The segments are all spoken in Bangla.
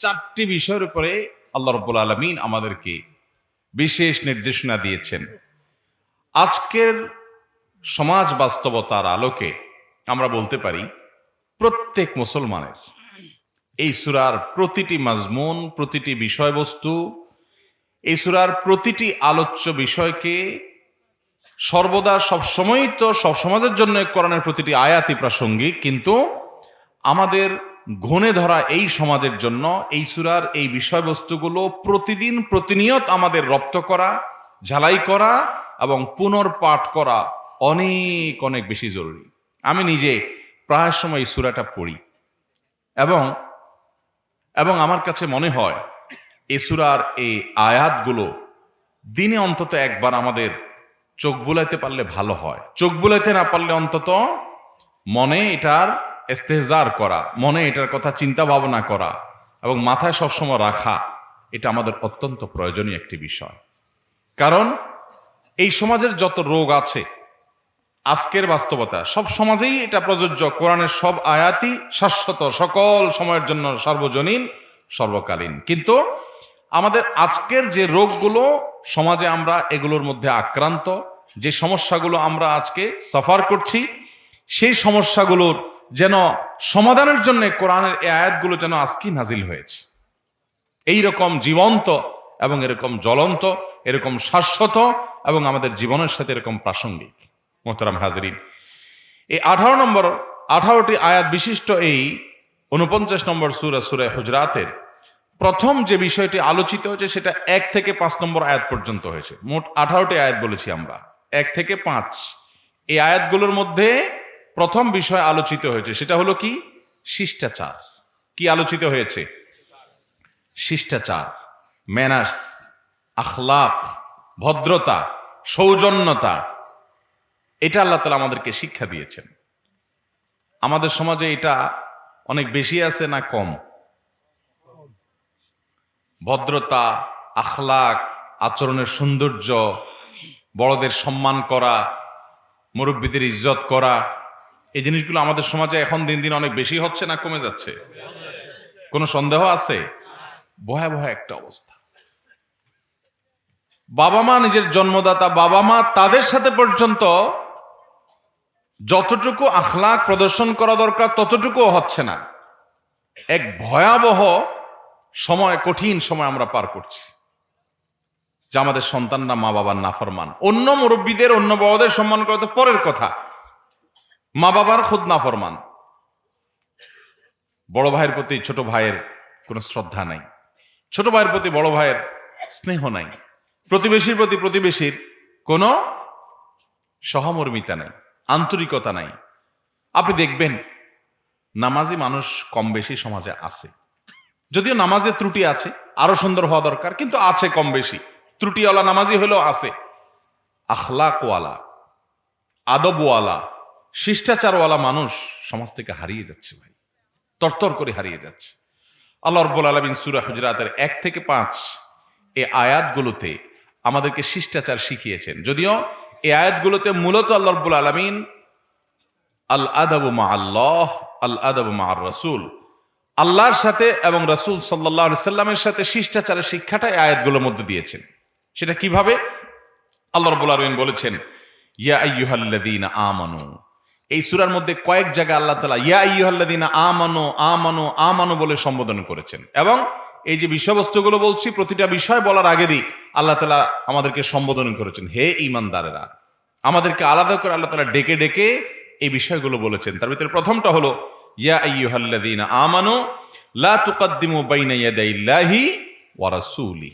চারটি বিষয়ের উপরে আল্লাহ রাব্বুল আলামিন আমাদেরকে বিশেষ নির্দেশনা দিয়েছেন। আজকের সমাজ বাস্তবতার আলোকে আমরা বলতে পারি প্রত্যেক মুসলমানের এই সূরার প্রতিটি মাজমুন, প্রতিটি বিষয়বস্তু, এই সূরার প্রতিটি আলোচ্য বিষয়কে সর্বদা সবসময়ই তো সব সমাজের জন্য কোরআনের প্রতিটি আয়াতই প্রাসঙ্গিক, কিন্তু আমাদের ঘনে ধরা এই সমাজের জন্য এই সূরার এই বিষয়বস্তুগুলো প্রতিদিন প্রতিনিয়ত আমাদের রপ্ত করা, ঝালাই করা এবং পুনর্পাঠ করা অনেক অনেক বেশি জরুরি। আমি নিজে প্রায় সময় এই সূরাটা পড়ি এবং আমার কাছে মনে হয় এই সূরার এই আয়াতগুলো দিনে অন্তত একবার আমাদের চোখ বুলাইতে পারলে ভালো হয়। চোখ বুলাইতে না পারলে অন্তত মনে এটার ইস্তেহজার করা, মনে এটার কথা চিন্তা ভাবনা করা এবং মাথায় সবসময় রাখা, এটা আমাদের অত্যন্ত প্রয়োজনীয় একটি বিষয়। কারণ এই সমাজের যত রোগ আছে, আজকের বাস্তবতা সব সমাজেই এটা প্রযোজ্য। কোরআনের সব আয়াতই শাশ্বত, সকল সময়ের জন্য সর্বজনীন, সর্বকালীন। কিন্তু আমাদের আজকের যে রোগগুলো সমাজে আমরা এগুলোর মধ্যে আক্রান্ত, যে সমস্যাগুলো আমরা আজকে সাফার করছি, সেই সমস্যাগুলোর যেন সমাধানের জন্য কোরআনের এই আয়াতগুলো যেন আজকেই নাজিল হয়েছে। এই রকম জীবন্ত এবং এরকম জ্বলন্ত, এরকম শাশ্বত এবং আমাদের জীবনের সাথে এরকম প্রাসঙ্গিক। মোহতারাম হাজরিন, এই 18টি আয়াত বিশিষ্ট এই 49 নম্বর সূরা, সূরা হুজরাতের প্রথম যে বিষয়টি আলোচিত হয়েছে সেটা 1 থেকে 5 নম্বর আয়াত পর্যন্ত হয়েছে। মোট 18টি আয়াত বলেছি আমরা, 1 থেকে 5। এই আয়াতগুলোর মধ্যে প্রথম বিষয় আলোচিত হয়েছে সেটা হলো কি? শিষ্টাচার। কি আলোচিত হয়েছে? শিষ্টাচার, ম্যানার্স, আখলাক, ভদ্রতা, সৌজন্যতা। এটা আল্লাহ তাআলা আমাদেরকে শিক্ষা দিয়েছেন। আমাদের সমাজে এটা অনেক বেশি আছে না কম? ভদ্রতা, আখলাক, আচরণের সৌন্দর্য, বড়দের সম্মান করা, মুরব্বীদের ইজ্জত করা, এই জিনিসগুলো আমাদের সমাজে এখন দিন দিন অনেক বেশি হচ্ছে না কমে যাচ্ছে? কোনো সন্দেহ আছে? ভয়াবহ একটা অবস্থা। বাবা মা, নিজের জন্মদাতা বাবা মা, তাদের সাথে পর্যন্ত যতটুকু আখলাক প্রদর্শন করা দরকার ততটুকুও হচ্ছে না। এক ভয়াবহ সময়, কঠিন সময় আমরা পার করছি, যে আমাদের সন্তানরা মা বাবার নাফরমান। অন্য মুরব্বীদের, অন্য বড়দের সম্মান করা তো পরের কথা, মা বাবার খুদ নাফরমান। বড় ভাইয়ের প্রতি ছোট ভাইয়ের কোনো শ্রদ্ধা নাই, ছোট ভাইয়ের প্রতি বড় ভাইয়ের স্নেহ নাই, প্রতিবেশীর প্রতি প্রতিবেশীর কোনো সহমর্মিতা নাই, আন্তরিকতা নাই। আপনি দেখবেন নামাজি মানুষ কম বেশি সমাজে আছে, যদিও নামাজের ত্রুটি আছে, আরো সুন্দর হওয়া দরকার, কিন্তু আছে কম বেশি। ত্রুটিওয়ালা নামাজি হলেও আছে। আখলাকওয়ালা, আদবওয়ালা, শিষ্টাচারওয়ালা মানুষ সমাজ থেকে হারিয়ে যাচ্ছে ভাই, তরতর করে হারিয়ে যাচ্ছে। আল্লাহ রাব্বুল আলামিন সূরা হুজরাতের 1 থেকে 5 এই আয়াতগুলোতে আমাদেরকে শিষ্টাচার শিখিয়েছেন। যদিও এই আয়াতগুলোতে মূলত আল্লাহ রাব্বুল আলামিন আল আদাবু মা আল্লাহ, আল আদাবু মা আর রাসূল, আল্লাহর সাথে এবং রাসূল সাল্লাল্লাহু আলাইহি সাল্লামের সাথে শিষ্টাচারের শিক্ষাটা এই আয়াতগুলোর মধ্যে দিয়েছেন। সেটা কিভাবে? আল্লাহ রাব্বুল আলামিন বলেছেন ইয়া আইয়ুহাল্লাযীনা আমানু। এই সূরার মধ্যে কয়েক জায়গায় আল্লাহ তাআলা ইয়া আইয়ুহাল্লাযীনা আমানু আমানু আমানু বলে সম্বোধন করেছেন। এবং এই যে বিষয়বস্তুগুলো বলছি, প্রতিটা বিষয় বলার আগে দিয়ে আল্লাহ তাআলা আমাদেরকে সম্বোধন করেছেন, হে ঈমানদারেরা। আমাদেরকে আলাদা করে আল্লাহ তাআলা ডেকে ডেকে এই বিষয়গুলো বলেছেন। তার ভিতরে প্রথমটা হলো ইয়া আইয়ুহাল্লাযীনা আমানু লা তুকদ্দিমু বাইনা ইয়াদাইল্লাহি ওয়া রাসূলি।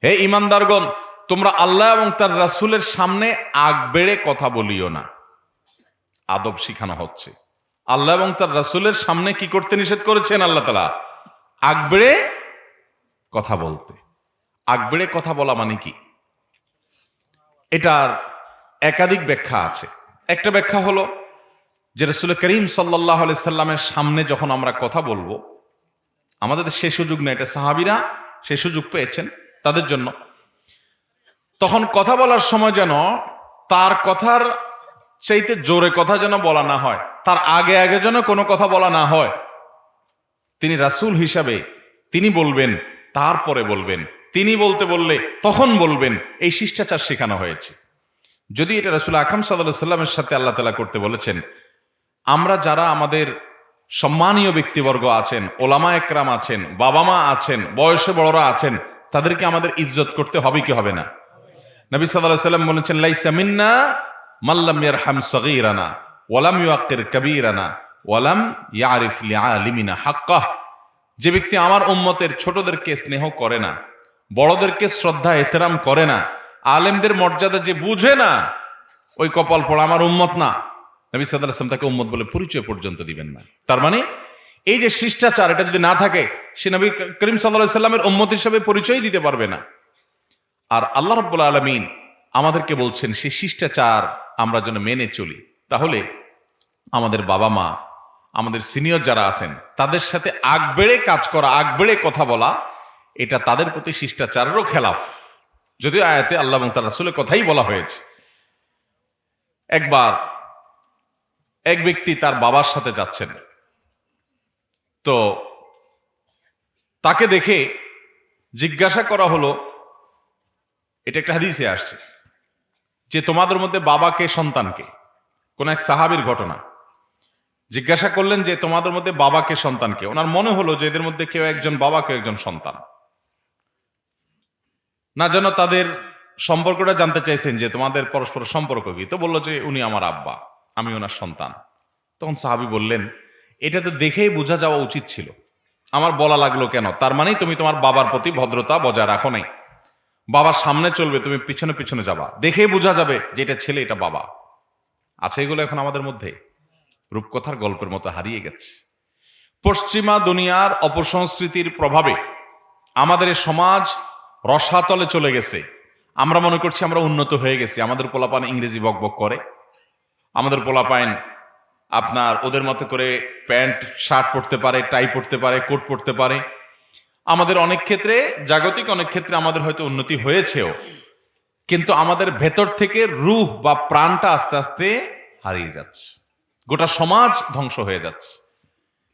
হে ঈমানদারগণ, তোমরা আল্লাহ এবং তার রাসূলের সামনে আগ বেড়ে কথা বলিও না। আদব শিখানো হচ্ছে। আল্লাহ এবং তার রাসূলের সামনে কি করতে নিষেধ করেছেন আল্লাহ তাআলা? আগ বেড়ে কথা বলতে। আগ বেড়ে কথা বলা মানে কি? এটার একাধিক ব্যাখ্যা আছে। একটা ব্যাখ্যা হলো যে রাসূল করিম সাল্লাল্লাহু আলাইহি সাল্লামের সামনে যখন আমরা কথা বলবো, আমাদের সে সুযোগ নেই, এটা সাহাবীরা সে সুযোগ পেয়েছেন তাদের জন্য। তখন কথা বলার সময় যেন তার কথার চাইতে জোরে কথা যেন বলা না হয়, তার আগে আগে যেন কোনো কথা বলা না হয়। তিনি রাসূল হিসাবে তিনি বলবেন, তারপরে বলবেন, তিনি বলতে বললে তখন বলবেন, এই শিষ্টাচার শেখানো হয়েছে। যদি এটা রাসূল আকরাম সাল্লাল্লাহু আলাইহি সাল্লামের সাথে আল্লাহ তাআলা করতে বলেছেন, আমরা যারা আমাদের সম্মানীয় ব্যক্তিবর্গ আছেন, ওলামা একরাম আছেন, বাবা মা আছেন, বয়সে বড়রা আছেন, তাদেরকে আমাদের ইজ্জত করতে হবে কি হবে না? নবী সাল্লাল্লাহু আলাইহি সাল্লাম বলেছেন, লাইসা মিন্না মান লাম ইয়ারহাম সগীরানা ওয়া লাম ইউআক্কির কাবীরানা ওয়া লাম ইয়ারিফ লিআলিমিনা হাক্কাহ। যে ব্যক্তি আমার উম্মতের ছোটদেরকে স্নেহ করে না, বড়দেরকে শ্রদ্ধা এহতেরাম করে না, আলেমদের মর্যাদা যে বুঝে না, ওই কপাল পড়া আমার উম্মত না। নবী সাল্লাল্লাহু আলাইহি ওয়াসাল্লাম তাকে উম্মত বলে পরিচয় পর্যন্ত দিবেন না। তার মানে এই যে শিষ্টাচার, এটা যদি না থাকে, সে নবী করিম সাল্লাল্লাহু আলাইহি ওয়াসাল্লামের উম্মত হিসেবে পরিচয় দিতে পারবে না। আর আল্লাহ রাব্বুল আলামিন আমাদেরকে বলছেন সেই শিষ্টাচার আমরা যেন মেনে চলি। তাহলে আমাদের বাবা মা, আমাদের সিনিয়র যারা আছেন, তাদের সাথে আগ বেড়ে কাজ করা, আগ বেড়ে কথা বলা, এটা তাদের প্রতি শিষ্টাচারেরও খেলাফ। যদিও আয়াতে আল্লাহ এবং তার রাসূলের কথাই বলা হয়েছে। একবার এক ব্যক্তি তার বাবার সাথে যাচ্ছেন, তো তাকে দেখে জিজ্ঞাসা করা হলো, এটা একটা হাদিসে আসছে, যে তোমাদের মধ্যে বাবাকে সন্তানকে, কোন এক সাহাবীর ঘটনা। জিজ্ঞাসা করলেন যে তোমাদের মধ্যে বাবাকে সন্তানকে। ওনার মনে হলো যে এদের মধ্যে কেউ একজন বাবা, কেউ একজন সন্তান। না যেন তাদের সম্পর্কটা জানতে চাইছেন যে তোমাদের পরস্পর সম্পর্ক কি। তো বললো যে উনি আমার আব্বা, আমি ওনার সন্তান। তখন সাহাবী বললেন, এটা তো দেখেই বোঝা যাওয়া উচিত ছিল, আমার বলা লাগলো কেন? তার মানেই তুমি তোমার বাবার প্রতি ভদ্রতা বজায় রাখো নাই। বাবার সামনে চলবে, তুমি পিছনে পিছনে যাবা, দেখেই বোঝা যাবে যে এটা ছেলে, এটা বাবা। আছে এগুলো এখন আমাদের মধ্যে? রূপকথার গল্পের মতো হারিয়ে গেছে। পশ্চিমা দুনিয়ার অপসংস্কৃতির প্রভাবে আমাদের এই সমাজ রসাতলে চলে গেছে। আমরা মনে করছি আমরা উন্নত হয়ে গেছি। আমাদের পোলাপান ইংরেজি বকবক করে, আমাদের পোলাপান আপনার ওদের মতো করে প্যান্ট শার্ট পরতে পারে, টাই পরতে পারে, কোট পরতে পারে। আমাদের অনেক ক্ষেত্রে, জাগতিক অনেক ক্ষেত্রে আমাদের হয়তো উন্নতি হয়েছেও, কিন্তু আমাদের ভেতর থেকে রূহ বা প্রাণটা আস্তে আস্তে হারিয়ে যাচ্ছে। গোটা সমাজ ধ্বংস হয়ে যাচ্ছে।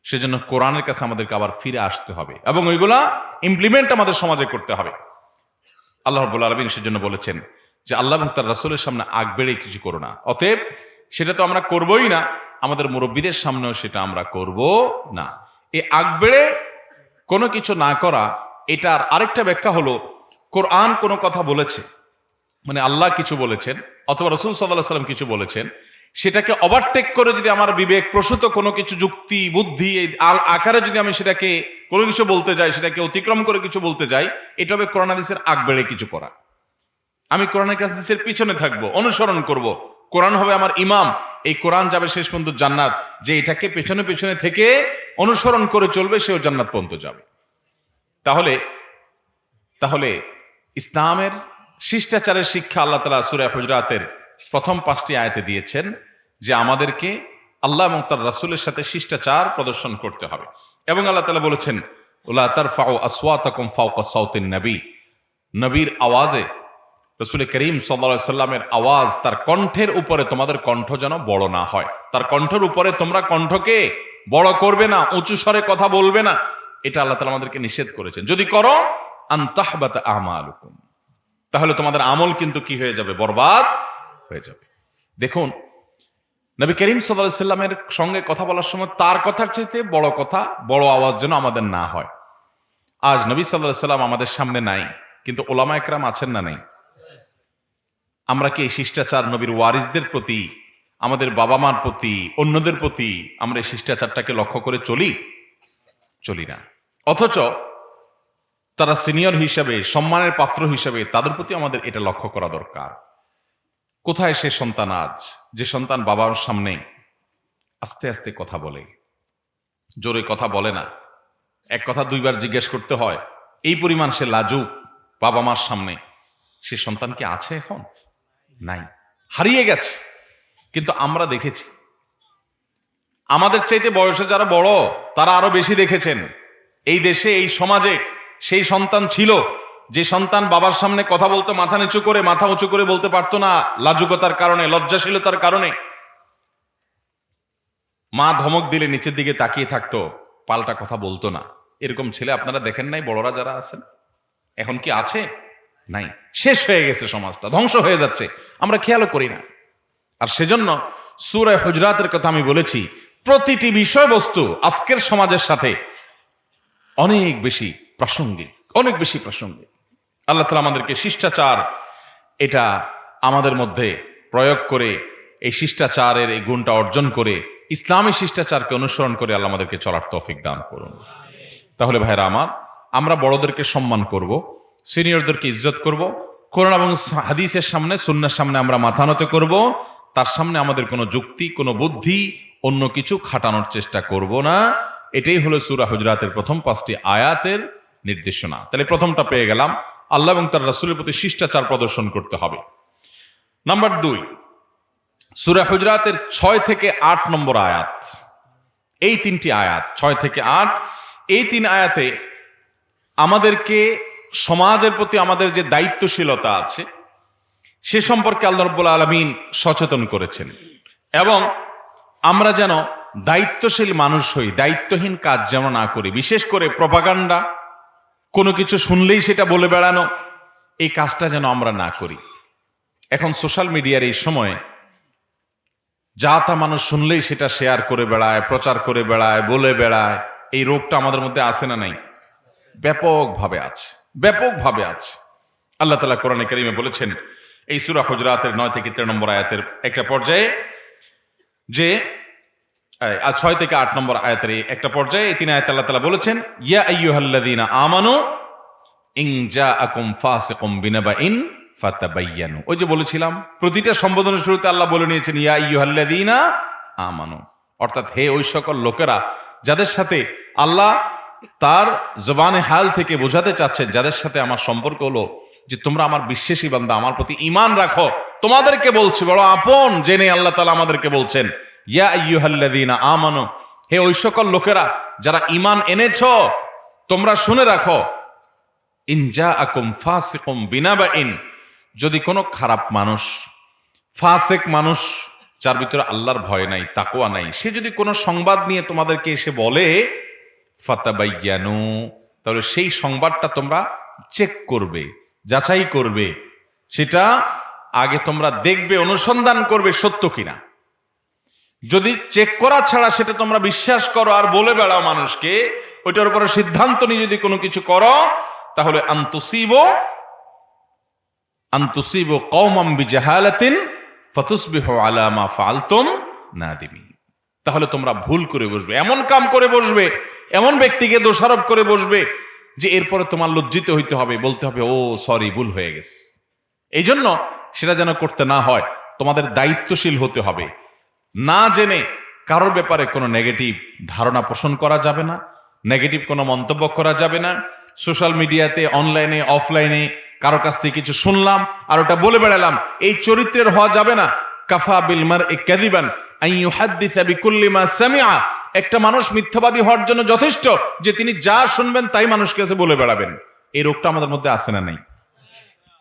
সেজন্য কোরআনের কাছে আমাদেরকে আবার ফিরে আসতে হবে এবং ওইগুলা ইমপ্লিমেন্ট আমাদের সমাজে করতে হবে। আল্লাহ রাব্বুল আলামিন সেজন্য বলেছেন যে আল্লাহ এবং তার রাসূলের সামনে আগ বেড়ে কিছু করো না। অতএব সেটা তো আমরা করবই না, আমাদের মুরব্বীদের সামনেও সেটা আমরা করব না। এই আগ বেড়ে কোনো কিছু না করা, এটার আরেকটা ব্যাখ্যা হলো, কোরআন কোনো কথা বলেছে, মানে আল্লাহ কিছু বলেছেন অথবা রাসূল সাল্লাল্লাহু আলাইহি ওয়াসাল্লাম কিছু বলেছেন, সেটাকে ওভারটেক করে যদি আমার বিবেক প্রসূত কোনো কিছু যুক্তি বুদ্ধি আকারে যদি আমি সেটাকে কোনো কিছু বলতে যাই, সেটাকে অতিক্রম করে কিছু বলতে যাই, এটা হবে কোরআন হাদিসের আগ বেড়ে কিছু করা। আমি কোরআনের হাদিসের পিছনে থাকবো, অনুসরণ করব, কোরআন হবে আমার ইমাম, এই কোরআন যাবে শেষ পর্যন্ত জান্নাত। যে এটাকে পেছনে পেছনে থেকে অনুসরণ করে চলবে, সেও জান্নাত পর্যন্ত যাবে। তাহলে ইসলামের শিষ্টাচারের শিক্ষা আল্লাহ তাআলা সূরা হুজরাতের প্রথম 5টি আয়াতে দিয়েছেন যে আমাদেরকে আল্লাহ এবং তার রাসূলের সাথে শিষ্টাচার প্রদর্শন করতে হবে। এবং আল্লাহ তাআলা বলেছেন, ওয়ালা তারফাউ আসওয়াতাকুম ফাওকা সাউতিন নবী, নবীর আওয়াজে, রাসূল করিম সাল্লাল্লাহু আলাইহি সাল্লামের আওয়াজ, তার কণ্ঠের উপরে তোমাদের কণ্ঠ যেন বড় না হয়। তার কণ্ঠের উপরে তোমরা কণ্ঠকে বড় করবে না, উঁচু স্বরে কথা বলবে না। এটা আল্লাহ তাআলা আমাদেরকে নিষেধ করেছেন। যদি করো আনতাহবাতা আমালুকুম, তাহলে তোমাদের আমল কিন্তু কি হয়ে যাবে? বরবাদ হয়ে যাবে। দেখুন, নবী করিম সাল্লাল্লাহু আলাইহি সাল্লামের সঙ্গে কথা বলার সময় তার কথার চাইতে বড় কথা, বড় আওয়াজ যেন আমাদের না হয়। আজ নবী সাল্লাল্লাহু আলাইহি সাল্লাম আমাদের সামনে নাই, কিন্তু ওলামা একরাম আছেন না নেই? আমরা কি এই শিষ্টাচার নবীর ওয়ারিসদের প্রতি, আমাদের বাবা মার প্রতি, অন্যদের প্রতি আমরা এই শিষ্টাচারটাকে লক্ষ্য করে চলি না। অথচ তারা সিনিয়র হিসাবে, সম্মানের পাত্র হিসাবে, তাদের প্রতি আমাদের এটা লক্ষ্য করা দরকার। কোথায় সে সন্তান আজ, যে সন্তান বাবার সামনে আস্তে আস্তে কথা বলে, জোরে কথা বলে না, এক কথা দুইবার জিজ্ঞেস করতে হয়, এই পরিমাণ সে লাজুক বাবা মার সামনে, সে সন্তান কি আছে? এখন নাই, হারিয়ে গেছে। কিন্তু আমরা দেখেছি, আমাদের চাইতে বয়সে যারা বড় তারা আরো বেশি দেখেছেন। এই দেশে, এই সমাজে সেই সন্তান ছিল, যে সন্তান বাবার সামনে কথা বলতে মাথা উঁচু করে বলতে পারতো না, লাজুকতার কারণে, লজ্জাশীলতার কারণে। মা ধমক দিলে নিচের দিকে তাকিয়ে থাকতো, পাল্টা কথা বলতো না। এরকম ছেলে আপনারা দেখেন নাই? বড়রা যারা আছেন এখন কি আছে? নাই, শেষ হয়ে গেছে, সমাজটা ধ্বংস হয়ে যাচ্ছে, আমরা খেয়ালও করি না। আর সেজন্য সূরা হুজরাতের কথা আমি বলেছি, প্রতিটি বিষয়বস্তু আজকের সমাজের সাথে অনেক বেশি প্রাসঙ্গিক, অনেক বেশি প্রাসঙ্গিক। আল্লাহ তাআলা আমাদেরকে শিষ্টাচার এটা আমাদের মধ্যে প্রয়োগ করে, এই শিষ্টাচারের এই গুণটা অর্জন করে, ইসলামী শিষ্টাচারকে অনুসরণ করে আল্লাহ আমাদেরকে চলার তৌফিক দান করুন। তাহলে ভাইরা আমার, আমরা বড়দেরকে সম্মান করব, সিনিয়রদেরকে ইজ্জত করব, কোরআন এবং হাদিসের সামনে, সুন্নাহর সামনে আমরা মাথা নত করব, তার সামনে আমাদের কোনো যুক্তি, কোনো বুদ্ধি, অন্য কিছু খাটানোর চেষ্টা করব না। এটাই হলো সূরা হুজরাতের প্রথম 5টি আয়াতের নির্দেশনা। তাহলে প্রথমটা পেয়ে গেলাম, আল্লাহ এবং তার রাসূলের প্রতি শিষ্টাচার প্রদর্শন করতে হবে। নাম্বার 2, সূরা হুজরাতের 6 থেকে 8 নম্বর আয়াত, এই 3টি আয়াত 6 থেকে 8, এই 3 আয়াতে আমাদেরকে সমাজের প্রতি আমাদের যে দায়িত্বশীলতা আছে সে সম্পর্কে আল্লাহ রাব্বুল আলামিন সচেতন করেছেন, এবং আমরা যেন দায়িত্বশীল মানুষ হই, দায়িত্বহীন কাজ যেন না করি। বিশেষ করে প্রপাগান্ডা, কোনো কিছু শুনলেই সেটা বলে বেড়ানো, এই কাজটা যেন আমরা না করি। এখন সোশ্যাল মিডিয়ার এই সময়ে যা তা মানুষ শুনলেই সেটা শেয়ার করে বেড়ায়, প্রচার করে বেড়ায়, বলে বেড়ায়, এই রোগটা আমাদের মধ্যে আছে না নাই? ব্যাপকভাবে আছে, ব্যাপকভাবে আছে। আল্লাহ তাআলা কোরআনে কারীমে বলেছেন, এই সূরা হুজরাতের 9 থেকে 13 নম্বর আয়াতের একটা পর্যায়ে, যে 6 থেকে 8 নম্বর আয়াতের একটা পর্যায়ে, এই 3 আয়াতে আল্লাহ তাআলা বলেছেন, ইয়া আইয়ুহাল্লাযীনা আমানু ইন জাআকুম ফাসিকুম বিনাবাইন ফাতাবায়ানু। ওই যে বলেছিলাম, প্রতিটা সম্বোধনের শুরুতে আল্লাহ বলে নিয়েছেন ইয়া আইয়ুহাল্লাযীনা আমানু, অর্থাৎ হে ওই সকল লোকেরা যাদের সাথে আল্লাহ তার জবানে হাল থেকে বোঝাতে চাচ্ছেন, যাদের সাথে আমার সম্পর্ক হলো যে তোমরা আমার বিশ্বাসী বান্দা, আমার প্রতি ঈমান রাখো, তোমাদেরকে বলছি, বড় আপন জেনে আল্লাহ তাআলা আমাদেরকে বলছেন ইয়া আইয়ুহাল্লাযীনা আমানু, হে ওই সকল লোকেরা যারা ঈমান এনেছো, তোমরা শুনে রাখো, ইন জাআকুম ফাসিকুম বিনাবাইন, যদি কোনো খারাপ মানুষ, ফাসিক মানুষ, যার ভিতরে আল্লাহর ভয় নাই, তাকওয়া নাই, সে যদি কোনো সংবাদ নিয়ে তোমাদেরকে এসে বলে ফাতাবায়ানু, তাহলে সেই সংবাদটা তোমরা চেক করবে, যাচাই করবে, সেটা আগে তোমরা দেখবে, অনুসন্ধান করবে সত্য কিনা। যদি চেক করা ছাড়া সেটা তোমরা বিশ্বাস করো আর বলে বেড়াও মানুষকে, ওইটার উপরে সিদ্ধান্ত নিয়ে যদি কোনো কিছু করো, তাহলে আনতুসিবু কওমান বিজাহালাতিন ফাতুসবিহু আলা মা ফাআলতুম নাদিমিন, তাহলে তোমরা ভুল করে বসবে, এমন কাম করে বসবে, এমন ব্যক্তিকে দোষারোপ করে বসবে যে এরপরে তোমার লজ্জিত হইতে হবে, বলতে হবে ও সরি, ভুল হয়ে গেছে। এই জন্য সেটা যেন করতে না হয়, তোমাদের দায়িত্বশীল হতে হবে। না জেনে কারোর ব্যাপারে কোনো নেগেটিভ ধারণা পোষণ করা যাবে না, নেগেটিভ কোনো মন্তব্য করা যাবে না। সোশ্যাল মিডিয়াতে, অনলাইনে, অফলাইনে কারো কাছ থেকে কিছু শুনলাম আর ওটা বলে বেড়ালাম, এই চরিত্রের হওয়া যাবে না। কাফা বিল মারই কাযিবান আন ইউহাদ্দিসা বিকুল্লি মা সামিআ, একটা মানুষ মিথ্যাবাদী হওয়ার জন্য যথেষ্ট যে তিনি যা শুনবেন তাই মানুষকে কাছে বলে বেড়াবেন। এই রোগটা আমাদের মধ্যে আছে না নাই?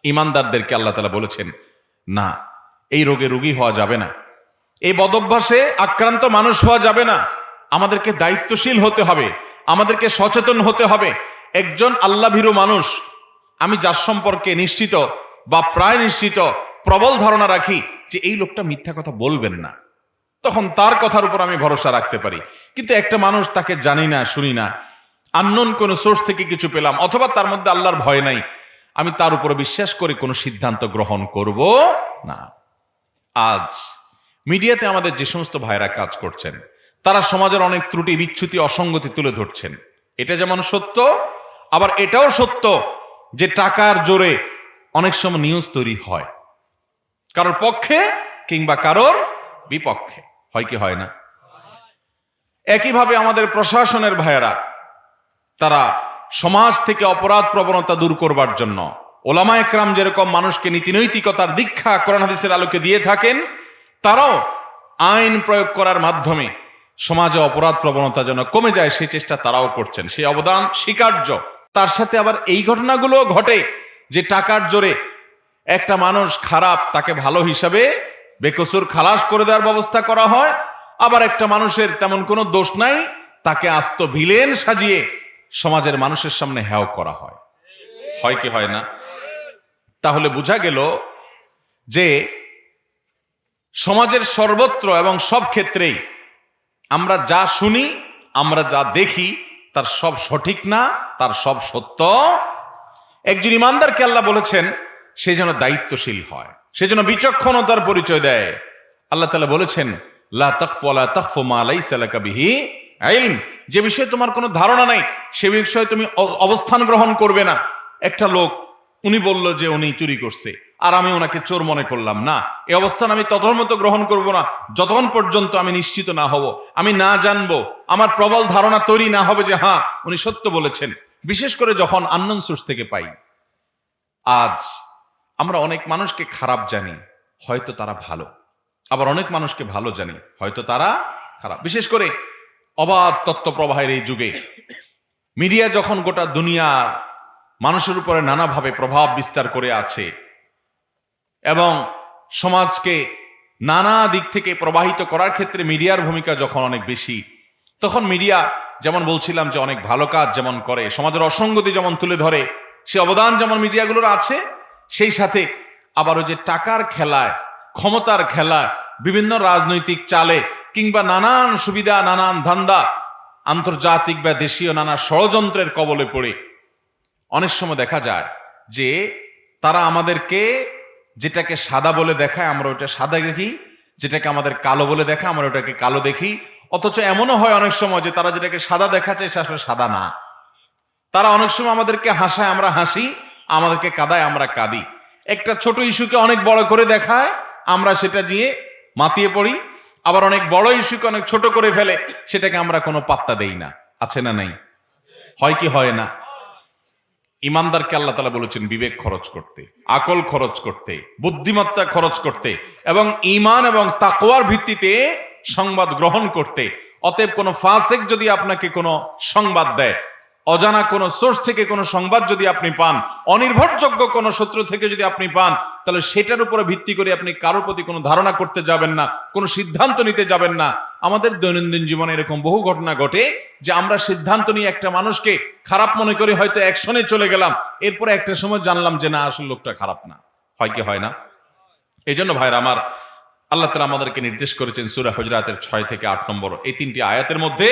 ঈমানদারদেরকে আল্লাহ তাআলা বলেছেন না, এই রোগে রোগী হওয়া যাবে না, এই বদভ্যাসে আক্রান্ত মানুষ হওয়া যাবে না। আমাদেরকে দায়িত্বশীল হতে হবে, আমাদেরকে সচেতন হতে হবে। একজন আল্লাহভীরু মানুষ, আমি যার সম্পর্কে নিশ্চিত বা প্রায় নিশ্চিত, প্রবল ধারণা রাখি যে এই লোকটা মিথ্যা কথা বলবেন না, তখন তার কথার উপর আমি ভরসা রাখতে পারি। কিন্তু একটা মানুষ, তাকে জানি না, শুনি না, আননোন কোনো সোর্স থেকে কিছু পেলাম, অথবা তার মধ্যে আল্লাহর ভয় নাই, আমি তার উপরে বিশ্বাস করে কোনো সিদ্ধান্ত গ্রহণ করব না। আজ মিডিয়াতে আমাদের যে সমস্ত ভাইরা কাজ করছেন, তারা সমাজের অনেক ত্রুটি, বিচ্যুতি, অসঙ্গতি তুলে ধরছেন। এটা যেমন সত্য, আবার এটাও সত্য যে টাকার জোরে অনেক সময় নিউজ তৈরি হয়, কারোর পক্ষে কিংবা কারোর বিপক্ষে, হয় কি হয় না? একইভাবে আমাদের প্রশাসনের ভাইয়েরা, তারা সমাজ থেকে অপরাধ প্রবণতা দূর করবার জন্য ওলামা একরাম যেরকম মানুষকে নীতিনৈতিকতার দীক্ষা কোরআন হাদিসের আলোকে দিয়ে থাকেন, তারাও আইন প্রয়োগ করার মাধ্যমে সমাজে অপরাধ প্রবণতা যেন কমে যায় সেই চেষ্টা তারাও করছেন, সেই অবদান স্বীকার্য। তার সাথে আবার এই ঘটনাগুলো ঘটে যে টাকার জোরে একটা মানুষ খারাপ, তাকে ভালো হিসাবে বেকসুর খালাস করে দেওয়ার ব্যবস্থা করা হয়, আবার একটা মানুষের তেমন কোনো দোষ নাই, তাকে আস্ত ভিলেন সাজিয়ে সমাজের মানুষের সামনে হেয় করা হয়, হয় কি হয় না? তাহলে বোঝা গেল যে সমাজের সর্বত্র এবং সব ক্ষেত্রেই আমরা যা শুনি, আমরা যা দেখি, তার সব সঠিক না, তার সব সত্য। একজন ইমানদারকে আল্লাহ বলেছেন সে যেন দায়িত্বশীল হয়, সে যেন বিচক্ষণতার পরিচয় দেয়। আল্লাহ তাআলা বলেছেন লা তাখফু ওয়া লা তাখফু মা লাইসা লাকা বিহি ইলম, যে বিষয়ে তোমার কোনো ধারণা নাই সে বিষয়ে তুমি অবস্থান গ্রহণ করবে না। একটা লোক উনি বলল যে উনি চুরি করছে, আর আমি ওনাকে চোর মনে করলাম না, এই অবস্থান আমি ততক্ষণ মতো গ্রহণ করব না যতক্ষণ পর্যন্ত আমি নিশ্চিত না হব, আমি না জানবো, আমার প্রবল ধারণা তৈরি না হবে যে হ্যাঁ উনি সত্য বলেছেন। বিশেষ করে যখন আননোন সোর্স থেকে পাই। আজ আমরা অনেক মানুষকে খারাপ জানি, হয়তো তারা ভালো, আবার অনেক মানুষকে ভালো জানি, হয়তো তারা খারাপ। বিশেষ করে অবাধ তথ্য প্রবাহের এই যুগে মিডিয়া যখন গোটা দুনিয়া মানুষের উপরে নানাভাবে প্রভাব বিস্তার করে আছে এবং সমাজকে নানা দিক থেকে প্রবাহিত করার ক্ষেত্রে মিডিয়ার ভূমিকা যখন অনেক বেশি, তখন মিডিয়া যেমন বলছিলাম যে অনেক ভালো কাজ যেমন করে, সমাজের অসঙ্গতি যেমন তুলে ধরে, সে অবদান যেমন মিডিয়াগুলোর আছে, সেই সাথে আবার ওই যে টাকার খেলায়, ক্ষমতার খেলায়, বিভিন্ন রাজনৈতিক চালে কিংবা নানান সুবিধা, নানান ধান্দা, আন্তর্জাতিক বা দেশীয় নানা ষড়যন্ত্রের কবলে পড়ে অনেক সময় দেখা যায় যে তারা আমাদেরকে যেটাকে সাদা বলে দেখায় আমরা ওটা সাদা দেখি, যেটাকে আমাদের কালো বলে দেখায় আমরা ওটাকে কালো দেখি। অথচ এমনও হয় অনেক সময় যে তারা যেটাকে সাদা দেখাচ্ছে সেটা আসলে সাদা না। তারা অনেক সময় আমাদেরকে হাসায়, আমরা হাসি, আমাদেরকে কাঁদায়, আমরা কাঁদি। একটা ছোট ইস্যুকে অনেক বড় করে দেখায়, আমরা সেটা দিয়ে মাতিয়ে পড়ি। আবার অনেক বড় ইস্যুকে অনেক ছোট করে ফেলে, সেটাকে আমরা কোনো পাত্তা দেই না। আছে না নাই? হয় কি হয় না? ইমানদারকে আল্লাহ তাআলা বলেছেন বিবেক খরচ করতে, আকল খরচ করতে, বুদ্ধিমত্তা খরচ করতে এবং ঈমান এবং তাকওয়ার ভিত্তিতে সংবাদ গ্রহণ করতে। অতএব কোন ফাসিক যদি আপনাকে কোনো সংবাদ দেয়, অজানা কোনো সোর্স থেকে কোনো সংবাদ যদি আপনি পান, অনির্ভরযোগ্য কোনো সূত্র থেকে যদি আপনি পান, তাহলে সেটার উপরে ভিত্তি করে আপনি কারোর প্রতি কোনো ধারণা করতে যাবেন না, কোনো সিদ্ধান্ত নিতে যাবেন না। আমাদের দৈনন্দিন জীবনে এরকম বহু ঘটনা ঘটে যে আমরা সিদ্ধান্ত নিয়ে একটা মানুষকে খারাপ মনে করি, হয়তো অ্যাকশনে চলে গেলাম, এরপরে একটা সময় জানলাম যে না, আসলে লোকটা খারাপ না। হয় কি হয় না? এই জন্য ভাইরা আমার, আল্লাহ তাআলা আমাদেরকে নির্দেশ করেছেন সূরা হুজরাতের 6 থেকে 8 নম্বর এই 3টি আয়াতের মধ্যে,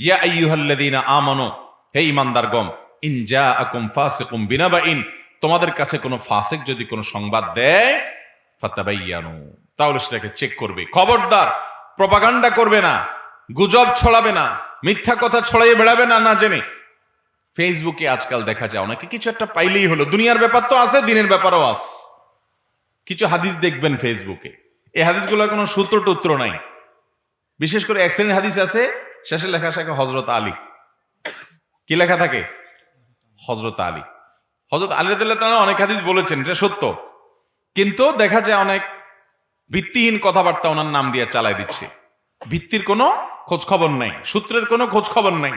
ইয়া আইয়ুহাল্লাযীনা আমানু, হে ঈমানদারগণ, ইন জাআকুম ফাসিকুম বিনাবাইন, তোমাদের কাছে কোনো ফাসিক যদি কোনো সংবাদ দেয়, ফাতাবায়ানু, তাহলে সেটাকে চেক করবে। খবরদার প্রপাগান্ডা করবে না, গুজব ছড়াবে না, মিথ্যা কথা ছড়াইয়ে বেড়াবে না না জেনে। ফেসবুকে আজকাল দেখা যায় অনেকে কিছু একটা পাইলেই হলো, দুনিয়ার ব্যাপার তো আছে, দিনের ব্যাপারও আছে। কিছু হাদিস দেখবেন ফেসবুকে, এই হাদিসগুলোর কোনো সূত্র টুত্র নাই। বিশেষ করে এক শ্রেণীর হাদিস আছে, শেষে লেখা থাকে হযরত আলী। কি লেখা থাকে? হযরত আলী। হযরত আলী রাদিয়াল্লাহু তাআলা অনেক হাদিস বলেছেন, এটা সত্য, কিন্তু দেখা যায় অনেক ভিত্তিহীন কথাবার্তা ওনার নাম দিয়ে চালায় দিচ্ছে। ভিত্তির কোনো খোঁজ খবর নাই, সূত্রের কোনো খোঁজ খবর নাই।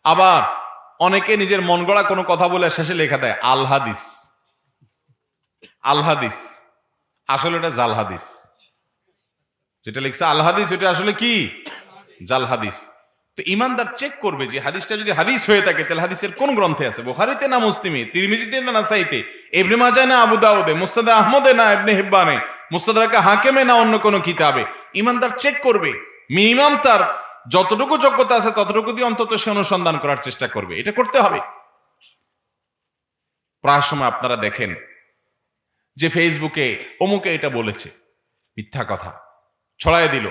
আবার অনেকে নিজের মন গড়া কোনো কথা বলে শেষে লেখা দেয় আল হাদিস। আল হাদিস আসলে এটা জাল হাদিস। যেটা লিখছে আল হাদিস ওটা আসলে কি? জাল হাদিস। তো ইমানদার চেক করবে যে হাদিসটা যদি হাদিস হয়ে থাকে তাহলে হাদিসের কোন গ্রন্থে আছে, বুখারীতে না মুসলিমে, তিরমিজিতে না নাসাইতে, ইবনে মাজাহ না আবু দাউদে, মুসনাদে আহমদে না ইবনে হিব্বানে, মুস্তাদরাকে হাকিমে না অন্য কোনো কিতাবে। ইমানদার চেক করবে, মিনিমাম তার যতটুকু যোগ্যতা আছে ততটুকু দিয়ে অন্তত সে অনুসন্ধান করার চেষ্টা করবে। এটা করতে হবে। প্রায় সময় আপনারা দেখেন যে ফেসবুকে অমুকে এটা বলেছে, মিথ্যা কথা ছড়ায় দিল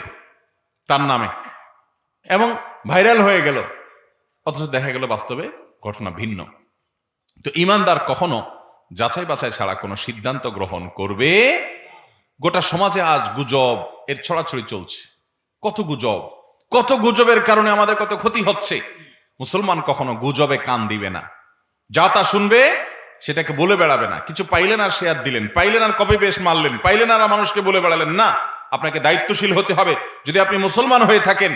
তার নামে এবং ভাইরাল হয়ে গেল, অথচ দেখা গেল বাস্তবে ঘটনা ভিন্ন। তো ইমানদার কখনো যাচাই বাছাই ছাড়া কোনো সিদ্ধান্ত গ্রহণ করবে। গোটা সমাজে আজ গুজব এর ছড়াছড়ি চলছে। কত গুজব, কত গুজবের কারণে আমাদের কত ক্ষতি হচ্ছে। মুসলমান কখনো গুজবে কান দিবে না, যা তা শুনবে সেটাকে বলে বেড়াবে না। কিছু পাইলেন আর শেয়ার দিলেন, পাইলেন আর কপি পেস্ট মারলেন, পাইলেন আর মানুষকে বলে বেড়ালেন না। আপনাকে দায়িত্বশীল হতে হবে। যদি আপনি মুসলমান হয়ে থাকেন,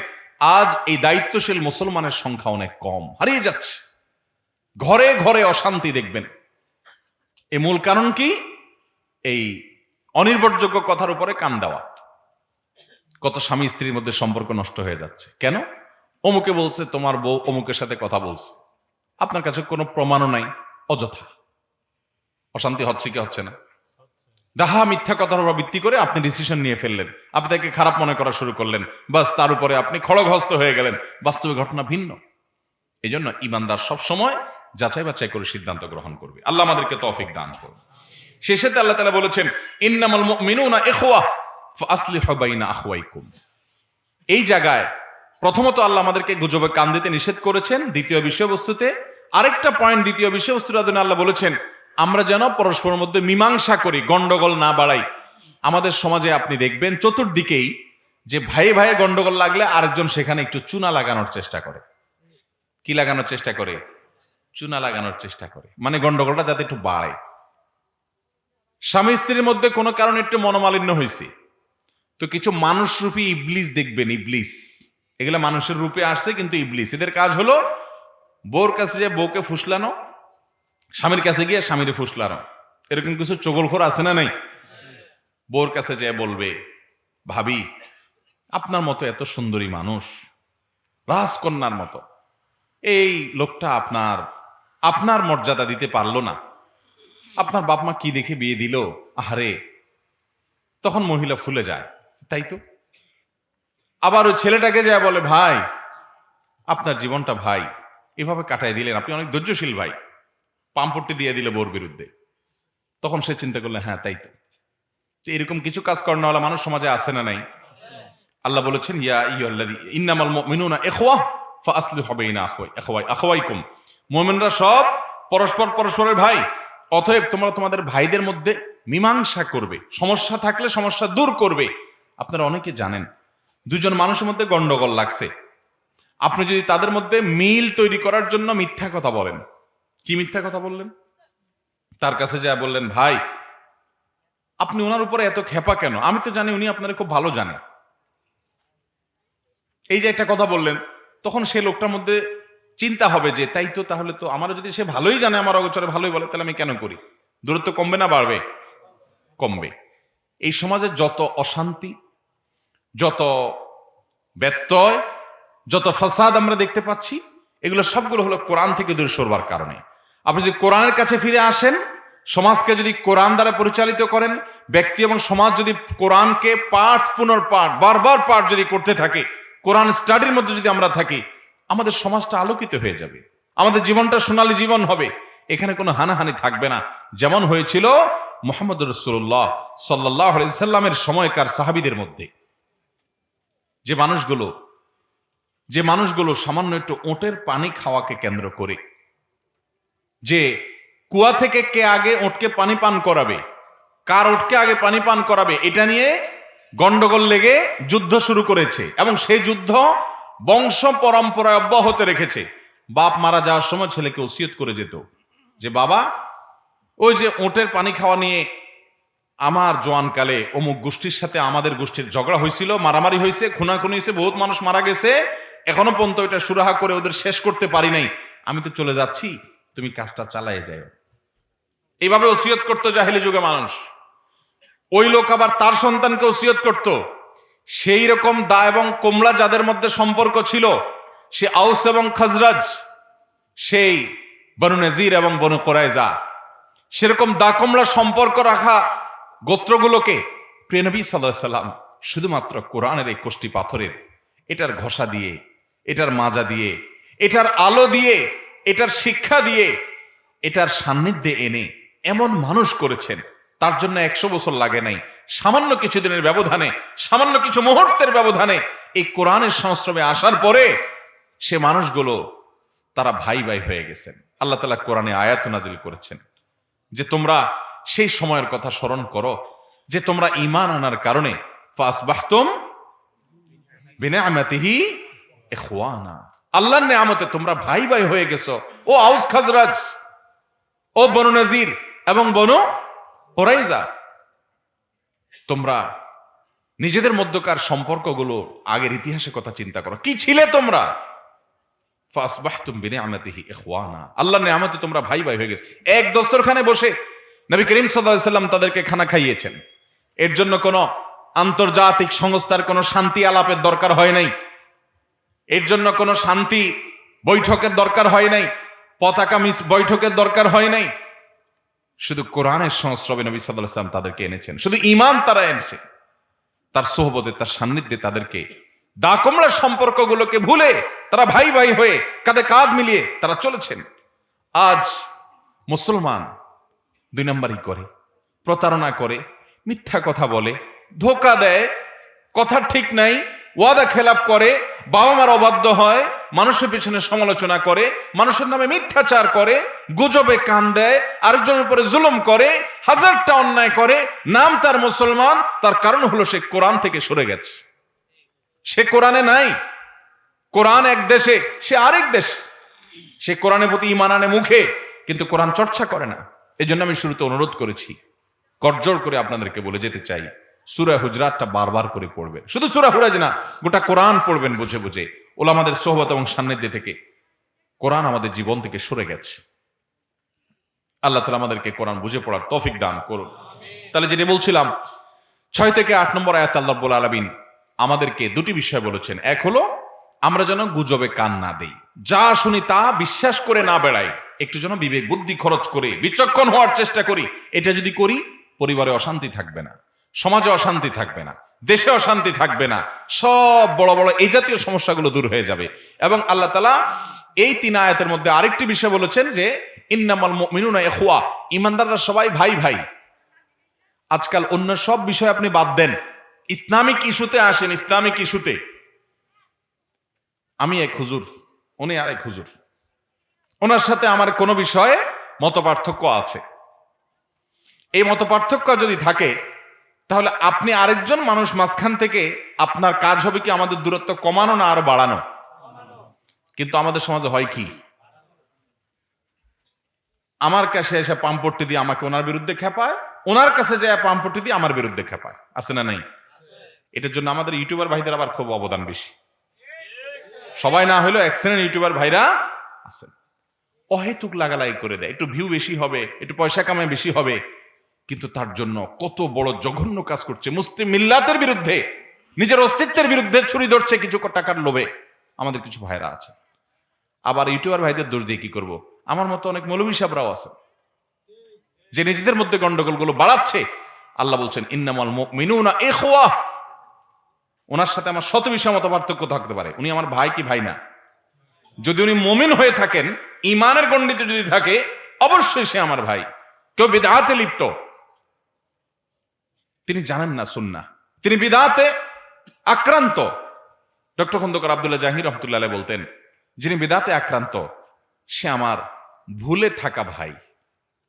আজ এই দায়িত্বশীল মুসলমানের সংখ্যা অনেক কম, হারিয়ে যাচ্ছে। ঘরে ঘরে অশান্তি দেখবেন। এর মূল কারণ কি? এই অনির্ভরযোগ্য কথার উপরে কান দেওয়া। কত স্বামী স্ত্রীর মধ্যে সম্পর্ক নষ্ট হয়ে যাচ্ছে। কেন? অমুকে বলছে তোমার বউ অমুকের সাথে কথা বলছে, আপনার কাছে কোনো প্রমাণও নাই, অযথা অশান্তি হচ্ছে কি হচ্ছে না? ডাহা মিথ্যা কথার উপর ভিত্তি করে আপনি ডিসিশন নিয়ে ফেললেন, আপনি তাকে খারাপ মনে করা শুরু করলেন, বাস তার উপরে আপনি খড়গহস্ত হয়ে গেলেন। বাস্তবে ঘটনা ভিন্ন। এই জন্য ইমানদার সবসময় যাচাই বাছাই করে সিদ্ধান্ত গ্রহণ করবে। আল্লাহ আমাদেরকে তৌফিক দান করুন। শেষেতে আল্লাহ তাআলা বলেছেন, ইন্নামাল মুমিনুনা ইখওয়া ফাসলিহু বাইনা আখওয়াইকুম। এই জায়গায় প্রথমত আল্লাহ আমাদেরকে গুজবে কান দিতে নিষেধ করেছেন। দ্বিতীয় বিষয়বস্তুতে আরেকটা পয়েন্ট, দ্বিতীয় বিষয়বস্তুর আদনে আল্লাহ বলেছেন আমরা যেন পরস্পরের মধ্যে মীমাংসা করি, গন্ডগোল না বাড়াই। আমাদের সমাজে আপনি দেখবেন চতুর্দিকেই যে ভাইয়ে ভাইয়ে গন্ডগোল লাগলে আরেকজন সেখানে একটু চুনা লাগানোর চেষ্টা করে। কি লাগানোর চেষ্টা করে? চুনা লাগানোর চেষ্টা করে, মানে গন্ডগোলটা যাতে একটু বাড়ে। স্বামী স্ত্রীর মধ্যে কোনো কারণে একটু মনোমালিন্য হয়েছে, তো কিছু মানুষরূপী ইবলিস দেখবেন, ইবলিস, এগুলা মানুষের রূপে আসছে কিন্তু ইবলিস। এদের কাজ হলো বউর কাছে যে বউকে ফুসলানো, স্বামীর কাছে গিয়ে স্বামীরে ফুসলানো। এরকম কিছু চগলখোর আছে না নাই? বউর কাছে যে বলবে, ভাবি আপনার মতো এত সুন্দরী মানুষ, রাজকন্যার মতো, এই লোকটা আপনার মর্যাদা দিতে পারলো না, আপনার বাপ মা কি দেখে বিয়ে দিল, আহারে। তখন মহিলা ফুলে যায়, তাই তো। আবার ওই ছেলেটাকে যায় বলে, ভাই আপনার জীবনটা ভাই এভাবে কাটাই দিলেন, আপনি অনেক ধৈর্যশীল ভাই, পাম্পট্টি দিয়ে দিল বউর বিরুদ্ধে। তখন সে চিন্তা করলে, হ্যাঁ তাই তো। এরকম কিছু কাজ করানোওয়ালা মানুষ সমাজে আছে না নাই? আল্লাহ বলেছেন, ইয়া আইয়ুহাল্লাযী ইন্নামাল মুমিনুনা ইখওয়া ফাসলিহু বাইনা আখওয়াইকুম। মুমিনরা সব পরস্পরের ভাই, অতএব তোমরা তোমাদের ভাইদের মধ্যে মীমাংসা করবে, সমস্যা থাকলে সমস্যা দূর করবে। আপনারা অনেকে জানেন দুজন মানুষের মধ্যে গন্ডগোল লাগছে, আপনি যদি তাদের মধ্যে মিল তৈরি করার জন্য মিথ্যা কথা বলেন। কি মিথ্যা কথা বললেন? তার কাছে যা বললেন, ভাই আপনি ওনার উপরে এত খেপা কেন? আমি তো জানি উনি আপনারা খুব ভালো জানে। এই যে একটা কথা বললেন, তখন সে লোকটার মধ্যে চিন্তা হবে যে তাই তো, তাহলে তো আমারও যদি সে ভালোই জানে, আমার অগোচরে ভালোই বলে, তাহলে আমি কেন করি? দূরত্ব কমবে না বাড়বে? কমবে। এই সমাজে যত অশান্তি, যত ব্যত্যয়, যত ফাসাদ আমরা দেখতে পাচ্ছি, এগুলো সবগুলো হলো কোরআন থেকে দূরে সরবার কারণে। আপনি যদি কোরআনের কাছে ফিরে আসেন, সমাজকে যদি কোরআন দ্বারা পরিচালিত করেন, ব্যক্তি এবং সমাজ যদি কোরআনকে পাঠ পুনর্পাঠ বারবার পাঠ যদি করতে থাকে, কোরআন স্টাডির মধ্যে যদি আমরা থাকি, আমাদের সমাজটা আলোকিত হয়ে যাবে, আমাদের জীবনটা সোনালী জীবন হবে। এখানে কোনো হানাহানি থাকবে না, যেমন হয়েছিল মুহাম্মদ রাসূলুল্লাহ সাল্লাল্লাহু আলাইহি সাল্লামের সময়কার সাহাবীদের মধ্যে। যে মানুষগুলো সামান্য একটু ওটের পানি খাওয়াকে কেন্দ্র করে, যে কুয়া থেকে কে আগে ওটকে পানি পান করাবে, কার ওটকে আগে পানি পান করাবে, এটা নিয়ে গন্ডগোল লেগে যুদ্ধ শুরু করেছে, এবং সেই যুদ্ধ বংশ পরম্পরায় অব্যাহত রেখেছে। বাপ মারা যাওয়ার সময় ছেলেকে ওসিয়ত করে যেত যে বাবা, ওই যে ওটের পানি খাওয়া নিয়ে আমার জোয়ানকালে অমুক গোষ্ঠীর সাথে আমাদের গোষ্ঠীর ঝগড়া হয়েছিল, মারামারি হয়েছে, খুনাখুনি হয়েছে, বহুত মানুষ মারা গেছে, এখনো পর্যন্ত ওইটা সুরাহা করে ওদের শেষ করতে পারি নাই, আমি তো চলে যাচ্ছি, তুমি কাজটা চালায় যাও। এইভাবে ওসিয়ত করতো জাহেলি যুগে মানুষ। ওই লোক আবার তার সন্তানকে ওসিয়ত করত। সেই রকম দা এবং কোমলা যাদের মধ্যে সম্পর্ক ছিল, সে আউস এবং খাজরাজ, সেই বনু নজির এবং বনু কুরাইজা, সেরকম দা কোমলা সম্পর্ক রাখা গোত্রগুলোকে প্রিয় নবী সাল্লাল্লাহু আলাইহি সাল্লাম শুধুমাত্র কোরআনের এই কোষ্টি পাথরের, এটার ঘষা দিয়ে, এটার মাজা দিয়ে, এটার আলো দিয়ে, এটার শিক্ষা দিয়ে, এটার সান্নিধ্যে এনে এমন মানুষ করেছেন, তার জন্য 100 বছর লাগে নাই, সামান্য কিছু দিনের ব্যবধানে, সামান্য কিছু মুহূর্তের ব্যবধানে এই কোরআনের সংস্রবে আসার পরে সে মানুষগুলো তারা ভাই ভাই হয়ে গেছেন। আল্লাহ তাআলা কোরআনে আয়াত নাজিল করেছেন যে তোমরা সেই সময়ের কথা স্মরণ করো যে তোমরা ঈমান আনার কারণে ফাসবাহতুম বিনিআমাতিহি ইখওয়ানা, আল্লাহর নিয়ামতে তোমরা ভাই ভাই হয়ে গেছো। ও আউস খাজরাজ, ও বনু নজির এবং বনু কুরাইজা, তোমরা নিজেদের মধ্যকার সম্পর্কগুলো আগের ইতিহাসের কথা চিন্তা করো, কি ছিলে তোমরা? ফাসবাহতুম বিনিআমাতিহি ইখওয়ানা, আল্লাহর নিয়ামতে তোমরা ভাই ভাই হয়ে গেছো। এক দস্তরখানে বসে নবী করিম সাল্লাল্লাহু আলাইহি সাল্লাম তাদেরকে খানা খাইয়েছেন। এর জন্য কোনো আন্তর্জাতিক সংস্থার কোনো শান্তি আলাপের দরকার হয় নাই, এর জন্য কোনো শান্তি বৈঠকের দরকার হয় নাই। পতাকা বৈঠকের দরকার হয় নাই। শুধু কোরআনের সংস্রবে নবী সাল্লাল্লাহু আলাইহি ওয়াসাল্লাম তাদেরকে এনেছেন, শুধু ঈমান তারা এনেছে, তার সোহবতে, তার সান্নিধ্যে তাদেরকে দা কোমড়া সম্পর্কগুলোকে ভুলে তারা ভাই ভাই হয়ে কাঁধে কাঁধ মিলিয়ে তারা চলেছেন। আজ মুসলমান 2 নম্বরই করে, প্রতারণা করে, মিথ্যা কথা বলে, ধোকা দেয়, কথা ঠিক নাই, ওয়াদা খেলাপ করে, বাবা মার অবাধ্য হয়, মানুষের পিছনে সমালোচনা করে, মানুষের নামে মিথ্যাচার করে, গুজবে কান দেয়, আরেকজনের উপরে জুলুম করে, হাজারটা অন্যায় করে, নাম তার মুসলমান, তার কারণ হলো সে কোরআন থেকে সরে গেছে, সে কোরআনে নাই। কোরআন এক দেশে, সে আরেক দেশ। সে কোরআনের প্রতি ঈমান আনে মুখে, কিন্তু কোরআন চর্চা করে না। এই জন্য আমি শুরুতে অনুরোধ করেছি, করজোড় করে আপনাদেরকে বলে যেতে চাই, সূরা হুজরাতটা বারবার করে পড়বেন। শুধু সূরা হুজরাত না, গোটা কোরআন পড়বেন বুঝে বুঝে। ওলামাদের সোহবত এবং সান্নিধ্যে থেকে কোরআন আমাদের জীবন থেকে সরে গেছে। আল্লাহ তাআলা আমাদেরকে কোরআন বুঝে পড়ার তৌফিক দান করুন। তাহলে যেটা বলছিলাম, 6 থেকে 8 নম্বর আয়াত আল্লাহ রাব্বুল আলামিন আমাদেরকে দুটি বিষয় বলেছেন। এক হলো আমরা যেন গুজবে কান না দেই, যা শুনি তা বিশ্বাস করে না বেড়াই, একটু যেন বিবেক বুদ্ধি খরচ করে বিচক্ষণ হওয়ার চেষ্টা করি। এটা যদি করি, পরিবারে অশান্তি থাকবে না, সমাজে অশান্তি থাকবে না, দেশে অশান্তি থাকবে না, সব বড় বড় এই জাতীয় সমস্যাগুলো দূর হয়ে যাবে। এবং আল্লাহ তাআলা এই 3 আয়াতের মধ্যে আরেকটি বিষয় বলেছেন যে ইন্নামাল মুমিনুনা ইখওয়া, ঈমানদাররা সবাই ভাই ভাই। আজকাল অন্য সব বিষয় আপনি বাদ দেন, ইসলামিক ইস্যুতে আসেন। ইসলামিক ইস্যুতে আমি এক হুজুর, উনি আর এক হুজুর, ওনার সাথে আমার কোনো বিষয়ে মতপার্থক্য আছে। এই মতপার্থক্য যদি থাকে, তাহলে আপনি আরেকজন মানুষ মাঝখান থেকে আপনার কাজ হবে কি আমাদের দূরত্ব কমানো না আরো বাড়ানো। কিন্তু আমাদের সমাজে হয় কি, আমার কাছে এসে পাম্পট্টি দিয়ে আমাকে ওনার বিরুদ্ধে খেপায়, ওনার কাছে যায় পাম্পট্টি দিয়ে আমার বিরুদ্ধে খেপায়। আছে না নাই? এটার জন্য আমাদের ইউটিউবার ভাইদের আবার খুব অবদান বেশি। সবাই না হলেও এক শ্রেণীর ইউটিউবার ভাইরা আছেন, অহেতুক লাগালাই করে দেয়, একটু ভিউ বেশি হবে, একটু পয়সা কামাই বেশি হবে, কিন্তু তার জন্য কত বড় জঘন্য কাজ করছে। মুসলিম মিল্লাতের বিরুদ্ধে, নিজের অস্তিত্বের বিরুদ্ধে ছুরি ধরছে কিছু টাকার লোভে। আমাদের কিছু ভাইরা আছে। আবার ইউটিউবার ভাইদের দোষ দিয়ে কি করব? আমার মতো অনেক মৌলভী সাহেবরাও আছে যে নিজেদের মধ্যে গন্ডগোলগুলো বাড়াচ্ছে। আল্লাহ বলছেন ইন্নামাল মুমিনুনা ইখওয়া, ওনার সাথে আমার শত বিষয় মত পার্থক্য থাকতে পারে, উনি আমার ভাই কি ভাই না। যদি উনি মুমিন হয়ে থাকেন, ঈমানের গণ্ডিতে যদি থাকে, অবশ্যই সে আমার ভাই। কেউ বিদআতে লিপ্ত, তিনি জানেন না সুন্নাহ, তিনি বিদআতে আক্রান্ত। ডক্টর খন্দকার আব্দুল্লাহ জাহির রহমতুল্লাহ আলাইহি বলতেন, যিনি বিদআতে আক্রান্ত সে আমার ভুলে থাকা ভাই।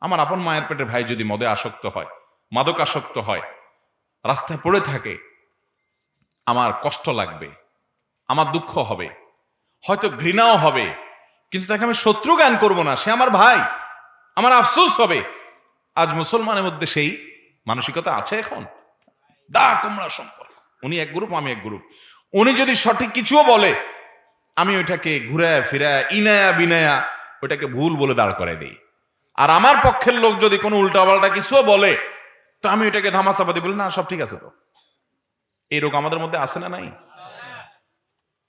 আমার আপন মায়ের পেটের ভাই যদি মদে আসক্ত হয়, মাদক আসক্ত হয়, রাস্তায় পড়ে থাকে, আমার কষ্ট লাগবে, আমার দুঃখ হবে, হয়তো ঘৃণাও হবে, কিন্তু তাকে আমি শত্রু জ্ঞান করব না। সে আমার ভাই, আমার আফসোস হবে। আজ মুসলমানের মধ্যে সেই মানসিকতা আছে এখন। দা কোমড়া সম্পর্ক, উনি এক গ্রুপ, আমি এক গ্রুপ। উনি যদি সঠিক কিছুও বলে, আমি ওইটাকে ঘুরায় ফিরায় ইনায়া বিনায়া ওইটাকে ভুল বলে দাঁড় করাই দিই। আর আমার পক্ষের লোক যদি কোনো উল্টাপাল্টা কিছুও বলে, তো আমি ওইটাকে ধামাচাপাতি বলি, না সব ঠিক আছে। তো এই রোগ আমাদের মধ্যে আছে না নাই?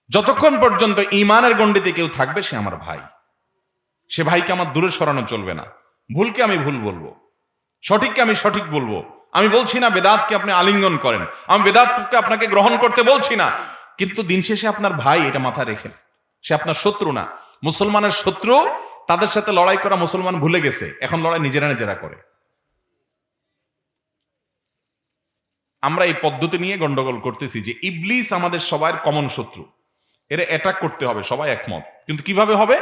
যতক্ষণ পর্যন্ত ঈমানের গণ্ডিতে কেউ থাকবে, সে আমার ভাই। সে ভাইকে আমার দূরে সরানো চলবে না। ভুলকে আমি ভুল বলবো, সঠিককে আমি সঠিক বলবো। আমি বলছি না বেদাতকে আপনি আলিঙ্গন করেন, আমি বেদাতকে আপনাকে গ্রহণ করতে বলছি না, কিন্তু দিন শেষে আপনার ভাই, এটা মাথায় রেখেন। সে আপনার শত্রু না। মুসলমানের শত্রু, তাদের সাথে লড়াই করা মুসলমান ভুলে গেছে, এখন লড়াই নিজেরা নিজেরা করে। আমরা এই পদ্ধতি নিয়ে গন্ডগোল করতেছি যে ইবলিস আমাদের সবার কমন শত্রু, এর অ্যাটাক করতে হবে, সবাই একমত। কিন্তু কিভাবে হবে?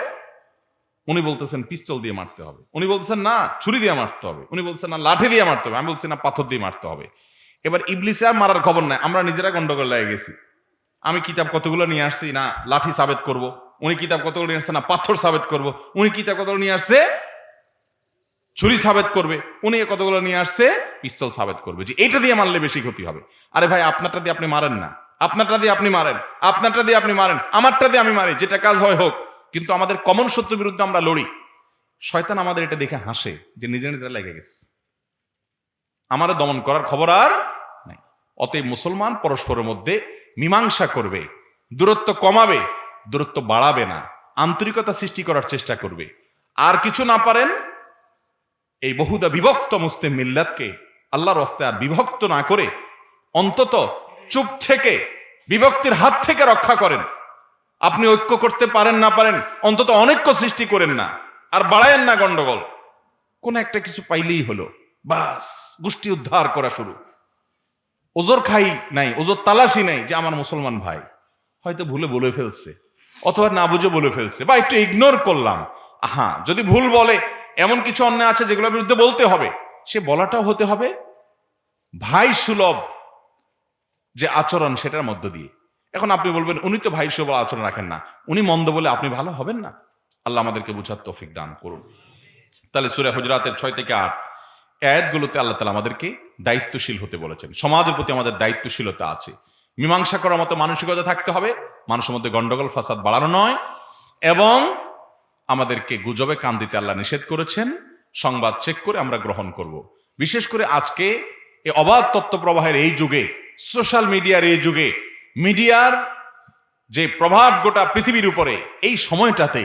উনি বলতেছেন পিস্তল দিয়ে মারতে হবে, উনি বলতেছেন না ছুরি দিয়ে মারতে হবে, উনি বলছেন না লাঠি দিয়ে মারতে হবে, আমি বলছি না পাথর দিয়ে মারতে হবে। এবার ইবলিসে আর মারার খবর নাই, আমরা নিজেরা গন্ডগোল লেগে গেছি। আমি কিতাব কতগুলো নিয়ে আসছি, না লাঠি সাবেত করব। উনি কিতাব কতগুলো নিয়ে আসছে, না পাথর সাবেত করব। উনি কিতাব কতগুলো নিয়ে আসছে, ছুরি সাবেত করবে। উনি কতগুলো নিয়ে আসছে, পিস্তল সাবেত করবে, যে এইটা দিয়ে মারলে বেশি ক্ষতি হবে। আরে ভাই, আপনারটা দিয়ে আপনি মারেন না, আপনারটা দিয়ে আপনি মারেন, আপনারটা দিয়ে আপনি মারেন, আমারটা দিয়ে আমি মারি, যেটা কাজ হয় হোক, কিন্তু আমাদের কমন শত্রুর বিরুদ্ধে আমরা লড়ি। শয়তান আমাদের এটা দেখে হাসে যে নিজে নিজে লেগে গেছে, আমাদের দমন করার খবর আর নাই। অতএব মুসলমান পরস্পরের মধ্যে মীমাংসা করবে, দূরত্ব কমাবে, দূরত্ব বাড়াবে না, আন্তরিকতা সৃষ্টি করার চেষ্টা করবে। আর কিছু না পারেন, এই বহুদা বিভক্ত মুসলিম মিল্লাতকে আল্লাহর রাস্তে আর বিভক্ত না করে অন্তত চুপ থেকে বিভক্তির হাত থেকে রক্ষা করেন। আপনি ঐক্য করতে পারেন না পারেন, অন্তত অনৈক্য সৃষ্টি করেন না, আর বাড়ায়েন না গন্ডগোল। কোন একটা কিছু পাইলেই হলো, বাস গোষ্ঠী উদ্ধার করা শুরু। ওজোর খাই নাই, ওজোর তালাশি নাই যে আমার মুসলমান ভাই হয়তো ভুলে বলে ফেলছে, অথবা না বুঝে বলে ফেলছে, বা একটু ইগনোর করলাম। যদি ভুল বলে, এমন কিছু অন্যায় আছে যেগুলোর বিরুদ্ধে বলতে হবে, সে বলাটাও হতে হবে ভাই সুলভ যে আচরণ, সেটার মধ্য দিয়ে। এখন আপনি বলবেন উনি তো ভাই সুলভ আচরণ রাখেন না, উনি মন্দ বলে আপনি ভালো হবেন না। আল্লাহ আমাদেরকে বুঝার তৌফিক দান করুন। তাহলে সূরা হুজরাতের 6 থেকে 8 আয়াতগুলোতে আল্লাহ তাআলা আমাদেরকে দায়িত্বশীল হতে বলেছেন। সমাজের প্রতি আমাদের দায়িত্বশীলতা আছে, মীমাংসা করার মতো মানসিকতা থাকতে হবে, মানুষের মধ্যে গন্ডগোল ফাসাদ বাড়ানো নয়। এবং আমাদেরকে গুজবে কান দিতে আল্লাহ নিষেধ করেছেন। সংবাদ চেক করে আমরা গ্রহণ করব। বিশেষ করে আজকে এই অবাধ তথ্য প্রবাহের এই যুগে, সোশ্যাল মিডিয়ার এই যুগে, মিডিয়ার যে প্রভাব গোটা পৃথিবীর উপরে, এই সময়টাতে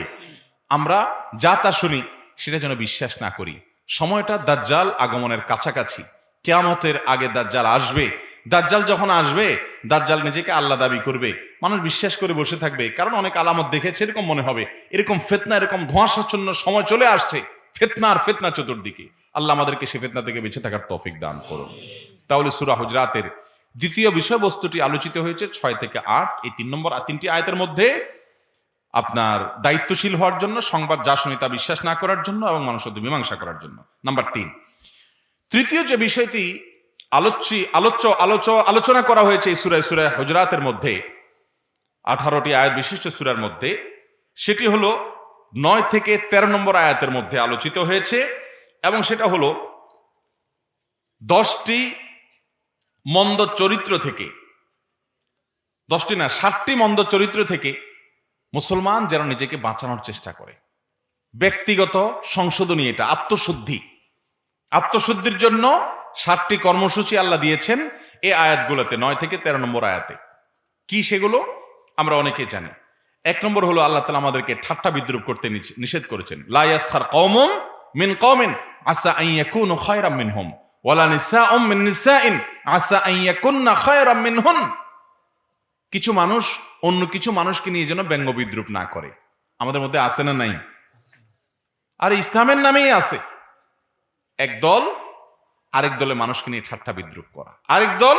আমরা যা তা শুনি সেটা যেন বিশ্বাস না করি। সময়টা দাজ্জাল আগমনের কাছাকাছি, কিয়ামতের আগে দাজ্জাল আসবে। দাজ্জাল যখন আসবে, দাজ্জাল নিজেকে আল্লাহ দাবি করবে, মানুষ বিশ্বাস করে বসে থাকবে, কারণ অনেক আলামত দেখেছে, এরকম মনে হবে এরকম ফিতনা, এরকম ধোঁয়াশাচ্ছন্ন সময় চলে আসছে, ফিতনা আর ফিতনা চতুর্দিকে। আল্লাহ আমাদেরকে সে ফিতনা থেকে বেঁচে থাকার তৌফিক দান করুন। তাহলে সূরা হুজরাতের দ্বিতীয় বিষয়বস্তুটি আলোচিত হয়েছে 6 থেকে 8, এই 3 নম্বর 3টি আয়াতের মধ্যে, আপনার দায়িত্বশীল হওয়ার জন্য, সংবাদ যা শুনি তা বিশ্বাস না করার জন্য, এবং মানুষের মধ্যে মীমাংসা করার জন্য। নাম্বার 3, তৃতীয় যে বিষয়টি আলোচনা করা হয়েছে এই সূরা হুজরাতের মধ্যে, 18টি আয়াত বিশিষ্ট সূরার মধ্যে, সেটি হলো 9 থেকে 13 নম্বর আয়াতের মধ্যে আলোচিত হয়েছে। এবং সেটা হলো 10টি মন্দ চরিত্র থেকে, 10টি না 7টি মন্দ চরিত্র থেকে মুসলমান যেন নিজেকে বাঁচানোর চেষ্টা করে। ব্যক্তিগত সংশোধনী, এটা আত্মশুদ্ধির জন্য 7টি কর্মসূচি আল্লাহ দিয়েছেন এই আয়াতগুলোতে, 9 থেকে 13 নম্বর আয়াতে। কি সেগুলো আমরা অনেকে জানি। 1 নম্বর হলো আল্লাহ তাআলা আমাদেরকে ঠাট্টা বিদ্রুপ করতে নিষেধ করেছেন। লা ইয়াসখার কওমুন মিন কওমিন আসা আন ইয়াকুনু খায়রাম মিনহুম ওয়ালা নিসাউম মিন নিসাইন আসা আন ইয়াকুননা খায়রাম মিনহুন। কিছু মানুষ অন্য কিছু মানুষকে নিয়ে যেন ব্যঙ্গ বিদ্রুপ না করে। আমাদের মধ্যে আছে না নাই? আর ইসলামের নামেই আছে। এক দল আরেক দলে মানুষকে নিয়ে ঠাট্টা বিদ্রুপ করা, আরেক দল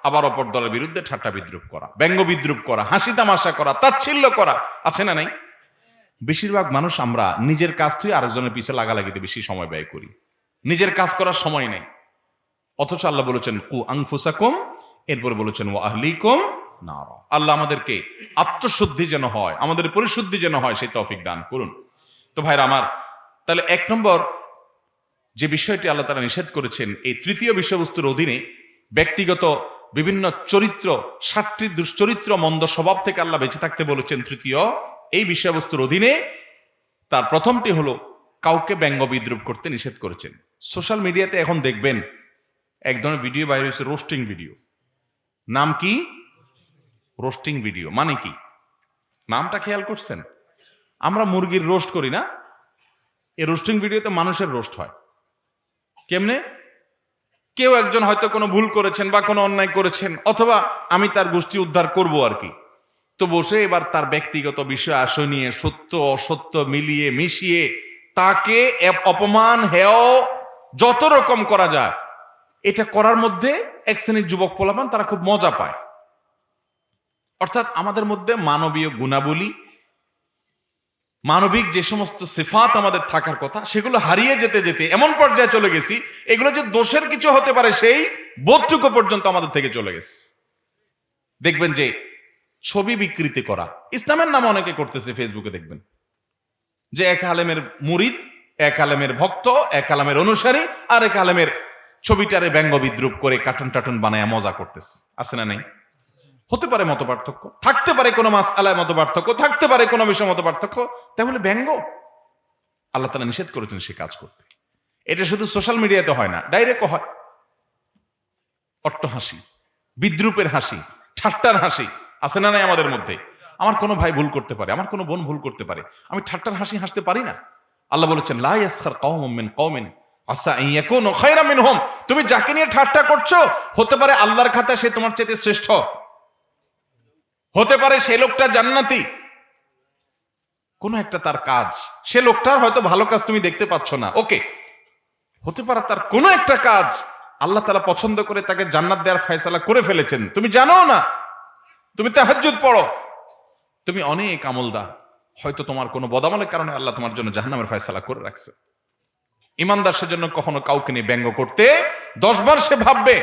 আবার অপর দলের বিরুদ্ধে ঠাট্টা বিদ্রুপ করা, ব্যঙ্গ বিদ্রুপ করা, হাসি তামাশা করা, তাচ্ছিল্য করা, আছে না নাই? বেশিরভাগ মানুষ আমরা নিজের কাজ থেকে আরেকজনের পিছে লাগালাগিতে বেশি সময় ব্যয় করি, নিজের কাজ করার সময় নেই। অথচ আল্লাহ বলেছেন কু আনফুসাকুম, এরপরে বলেছেন ওয়া আহলিকুম নারা। আল্লাহ আমাদেরকে আত্মশুদ্ধি যেন হয়, আমাদের পরিশুদ্ধি যেন হয়, সেই তৌফিক দান করুন। তো ভাইরা আমার, তাহলে 1 নম্বর যে বিষয়টি আল্লাহ তাআলা নিষেধ করেছেন, এই তৃতীয় বিষয়বস্তুর অধীনে ব্যক্তিগত বিভিন্ন চরিত্র, 7টি দুশ্চরিত্র মন্দ স্বভাব থেকে আল্লাহ বেঁচে থাকতে বলেছেন। তৃতীয় এই বিষয়বস্তুর অধীনে তার প্রথমটি হলো কাউকে ব্যঙ্গ বিদ্রুপ করতে নিষেধ করেছেন। সোশ্যাল মিডিয়াতে এখন দেখবেন এক ধরনের ভিডিও বাইরে হয়েছে, রোস্টিং ভিডিও। নাম কি? Roasting video. মানে কি? নামটা খেয়াল করছেন? আমরা মুরগির রোস্ট করি না, এই রোস্টিং ভিডিওতে মানুষের রোস্ট হয়। কেমনে? কেউ একজন হয়তো কোনো ভুল করেছেন বা কোনো অন্যায় করেছেন, অথবা আমি তার গোষ্ঠী উদ্ধার করব আর কি, তো বসে এবার তার ব্যক্তিগত বিষয় আশয় নিয়ে সত্য অসত্য মিলিয়ে মিশিয়ে তাকে অপমান হেয় যত রকম করা যায়, এটা করার মধ্যে এক শ্রেণীর যুবক পোলাপান তারা খুব মজা পায়। অর্থাৎ আমাদের মধ্যে মানবীয় গুণাবলী, মানবিক যে সমস্ত সিফাত আমাদের থাকার কথা, সেগুলো হারিয়ে যেতে যেতে এমন পর্যায়ে চলে গেছি, এগুলো যে দোষের কিছু হতে পারে সেই বোধটুকু পর্যন্ত আমাদের থেকে চলে গেছে। দেখবেন যে ছবি বিকৃতি করা, ইসলামের নামে অনেকে করতেছে। ফেসবুকে দেখবেন যে এক আলেমের মুরিদ, এক আলেমের ভক্ত, এক আলেমের অনুসারী, আর এক আলেমের ছবিটারে ব্যঙ্গ বিদ্রুপ করে কার্টুন টার্টুন বানায় মজা করতেছে। আছে না নাই? হতে পারে মত পার্থক্য, থাকতে পারে কোনো মাসআলায় মত পার্থক্য, থাকতে পারে কোনো বিষয় মত পার্থক্য, তাই বলে ব্যঙ্গ আল্লাহ তাআলা নিষেধ করেছেন সে কাজ করতে। এটা শুধু সোশ্যাল মিডিয়াতে হয় না, ডাইরেক্ট হয়। অট্টহাসি, বিদ্রুপের হাসি, ঠাট্টার হাসি আছে না নাই আমাদের মধ্যে? আমার কোনো ভাই ভুল করতে পারে, আমার কোনো বোন ভুল করতে পারে, আমি ঠাট্টার হাসি হাসতে পারি না? আল্লাহ বলেছেন লা ইয়াসখার কওমুম মিন কওমিন আসা আন ইয়াকুনু খায়রাম মিনহুম। তুমি যাকে নিয়ে ঠাট্টা করছো, হতে পারে আল্লাহর খাতায় সে তোমার চেয়ে শ্রেষ্ঠ, হতে পারে সে লোকটা জান্নাতি, কোন একটা তার কাজ, সে লোকটার হয়তো ভালো কাজ তুমি দেখতে পাচ্ছ না, ওকে, হতে পারে তার কোন একটা কাজ আল্লাহ তাআলা পছন্দ করে তাকে জান্নাত দেওয়ার ফয়সালা করে ফেলেছেন, তুমি জানো না। তুমি তাহাজ্জুদ পড়ো, তুমি অনেক আমলদার, হয়তো তোমার কোনো বদামলের কারণে আল্লাহ তোমার জন্য জাহান্নামের ফয়সালা করে রাখছে। ইমানদার সেজন্য কখনো কাউকে নিয়ে ব্যঙ্গ করতে 10 বার সে ভাববে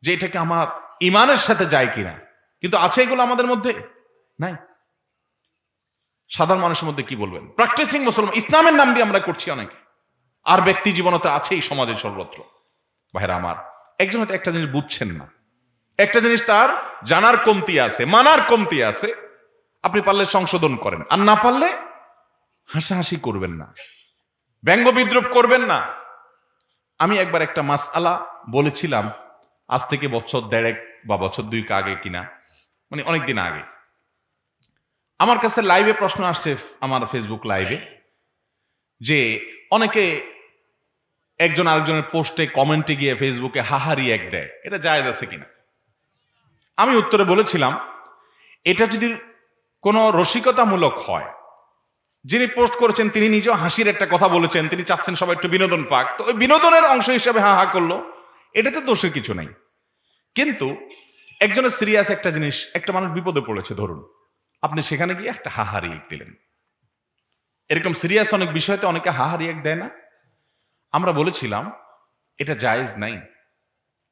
যে এটাকে আমার ইমানের সাথে যায় কিনা, কিন্তু আছে এগুলো আমাদের মধ্যে নাই। সাধারণ মানুষের মধ্যে কি বলবেন? প্র্যাকটিসিং মুসলমান, ইসলামের নাম দিয়ে আমরা করছি অনেকে, আর ব্যক্তি জীবনতে আছে এই সমাজের সর্বত্র। ভাইরা আমার, একজন হয়তো একটা জিনিস বুঝছেন না, একটা জিনিস তার জানার কমতি আছে, মানার কমতি আছে, আপনি পারলে সংশোধন করেন, আর না পারলে হাসাহাসি করবেন না, ব্যঙ্গ বিদ্রুপ করবেন না। আমি একবার একটা মাসআলা বলেছিলাম, আজ থেকে বছর 1.5 বা বছর 2 আগে কিনা, মানে অনেকদিন আগে। আমার কাছে লাইভে প্রশ্ন আসছে, আমার ফেসবুক লাইভে, যে অনেকে একজন আরেকজনের পোস্টে কমেন্টে গিয়ে ফেসবুকে হাহারি এক দেয়, এটা জায়েজ আছে কিনা। আমি উত্তরে বলেছিলাম, এটা যদি কোনো রসিকতামূলক হয়, যিনি পোস্ট করেছেন তিনি নিজেও হাসির একটা কথা বলেছেন, তিনি চাচ্ছেন সবাই একটু বিনোদন পাক, তো ওই বিনোদনের অংশ হিসেবে হা হা করলো, এটাতে দোষের কিছু নাই। কিন্তু একজনের সিরিয়াস একটা জিনিস, একটা মানুষ বিপদে পড়েছে ধরুন, আপনি সেখানে গিয়ে একটা হাহারি এক দিলেন, এরকম সিরিয়াস অনেক বিষয়তে অনেকে হাহারি এক দেয় না। আমরা বলেছিলাম এটা জায়েজ নাই,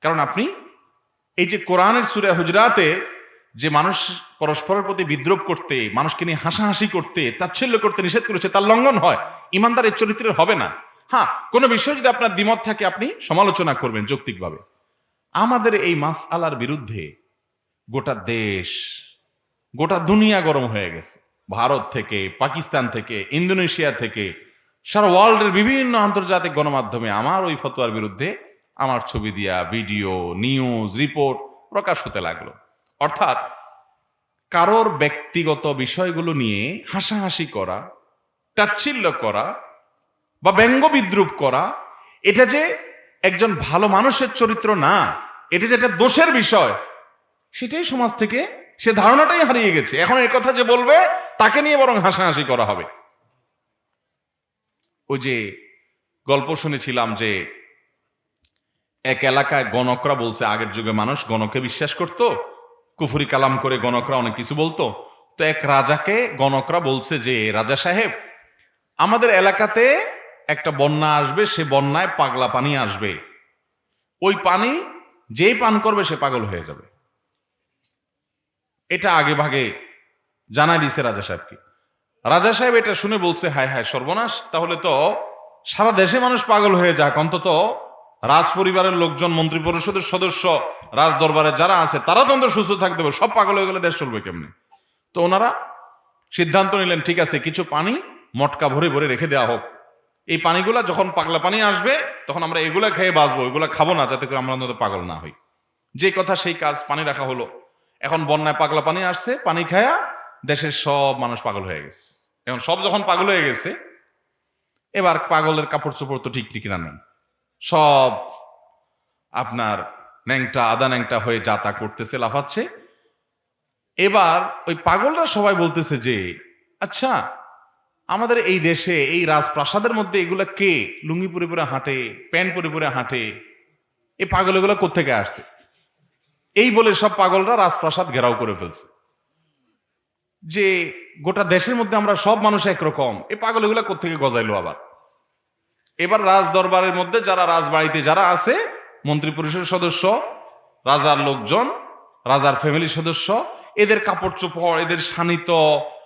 কারণ আপনি এই যে কোরআনের সূরা হুজরাতে যে মানুষ পরস্পরের প্রতি বিদ্রোপ করতে, মানুষকে নিয়ে হাসাহাসি করতে, তাচ্ছিল্য করতে নিষেধ করেছে, তার লঙ্ঘন হয়, ইমানদারের চরিত্রের হবে না। হ্যাঁ, কোনো বিষয় যদি আপনার দ্বিমত থাকে আপনি সমালোচনা করবেন যৌক্তিকভাবে। আমাদের এই মাসআলার বিরুদ্ধে গোটা দেশ, গোটা দুনিয়া গরম হয়ে গেছে, ভারত থেকে, পাকিস্তান থেকে, ইন্দোনেশিয়া থেকে, সারা ওয়ার্ল্ডের বিভিন্ন আন্তর্জাতিক গণমাধ্যমে আমার ওই ফতোয়ার বিরুদ্ধে আমার ছবি দিয়া ভিডিও, নিউজ, রিপোর্ট প্রকাশ হতে লাগলো। অর্থাৎ কারোর ব্যক্তিগত বিষয়গুলো নিয়ে হাসাহাসি করা, তাচ্ছিল্য করা বা ব্যঙ্গ বিদ্রুপ করা, এটা যে একজন ভালো মানুষের চরিত্র না, এটা যে একটা দোষের বিষয়, সেটাই সমাজ থেকে সে ধারণাটাই হারিয়ে গেছে। এখন এর কথা যে বলবে তাকে নিয়ে বরং হাসাহাসি করা হবে। ওই যে গল্প শুনেছিলাম যে এক এলাকায় গণকরা বলছে, আগের যুগে মানুষ গণকে বিশ্বাস করত, কুফরি কালাম করে গণকরা অনেক কিছু বলতো। তো এক রাজাকে গণকরা বলছে যে রাজা সাহেব, আমাদের এলাকাতে একটা বন্যা আসবে, সে বন্যায় পাগলা পানি আসবে, ওই পানি যেই পান করবে সে পাগল হয়ে যাবে। এটা আগে ভাগে জানাই দিছে রাজা সাহেবকে। রাজা সাহেব এটা শুনে বলছে, হায় হায় সর্বনাশ, তাহলে তো সারা দেশে মানুষ পাগল হয়ে যাক, অন্তত রাজ পরিবারের লোকজন, মন্ত্রী পরিষদের সদস্য, রাজ দরবারে যারা আছে তারা তো অন্তত সুস্থ থাকতে হবে, সব পাগল হয়ে গেলে দেশ চলবে কেমনে? তো ওনারা সিদ্ধান্ত নিলেন, ঠিক আছে, কিছু পানি মটকা ভরে ভরে রেখে দেওয়া হোক, এই পানিগুলা যখন পাগলা পানি আসবে তখন আমরা এগুলা খেয়ে বাঁচবো, এগুলা খাবো না, যাতে করে আমরা অন্তত পাগল না হই। যে কথা সেই কাজ, পানি রাখা হলো। এখন বন্যায় পাগলা পানি আসছে, পানি খায়া দেশের সব মানুষ পাগল হয়ে গেছে। এখন সব যখন পাগল হয়ে গেছে, এবার পাগলের কাপড় চোপড় তো ঠিক ঠিকানা নেই, সব আপনার ন্যাংটা আদা ন্যাংটা হয়ে যাতা করতেছে, লাফাচ্ছে। এবার ওই পাগলরা সবাই বলতেছে যে, আচ্ছা, আমাদের এই দেশে এই রাজপ্রাসাদের মধ্যে এগুলা কে লুঙ্গি পরে পরে হাঁটে, প্যান্ট পরে পরে হাঁটে, এই পাগল এগুলা কোত্থেকে আসছে? এই বলে সব পাগলরা রাজপ্রাসাদ ঘেরাও করে ফেলছে, যে গোটা দেশের মধ্যে আমরা সব মানুষ একরকম, এই পাগল এগুলা কোত্থেকে গজাইলো আবার? এবার রাজ দরবারের মধ্যে যারা, রাজবাড়িতে যারা আছে, মন্ত্রী পরিষদের সদস্য, রাজার লোকজন, রাজার ফ্যামিলির সদস্য, এদের কাপড় চোপড়, এদের শানিত,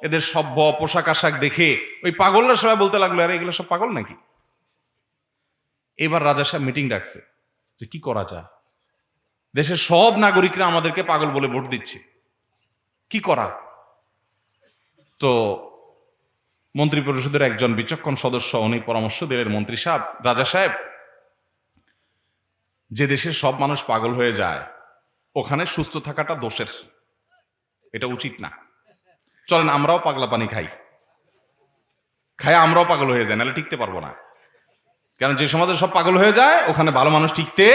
এদের সভ্য পোশাক আশাক দেখে ওই পাগলরা সবাই বলতে লাগলো, আরে এগুলো সব পাগল নাকি? এবার রাজা সাহেব মিটিং ডাকছে যে কি করা যায়, দেশের সব নাগরিকরা আমাদেরকে পাগল বলে ভোট দিচ্ছে, কি করা? তো মন্ত্রী পরিষদের একজন বিচক্ষণ সদস্য, উনি পরামর্শ দিলেন, মন্ত্রী সাহেব, রাজা সাহেব, যে দেশের সব মানুষ পাগল হয়ে যায় ওখানে সুস্থ থাকাটা দোষের, এটা উচিত না, চলেন আমরাও পাগলা পানি খাই। খায় আমরাও পাগল হয়ে যাই, নাহলে টিকতে পারবো না। কারণ যে সমাজে সব পাগল হয়ে যায় ওখানে ভালো মানুষ টিকতে,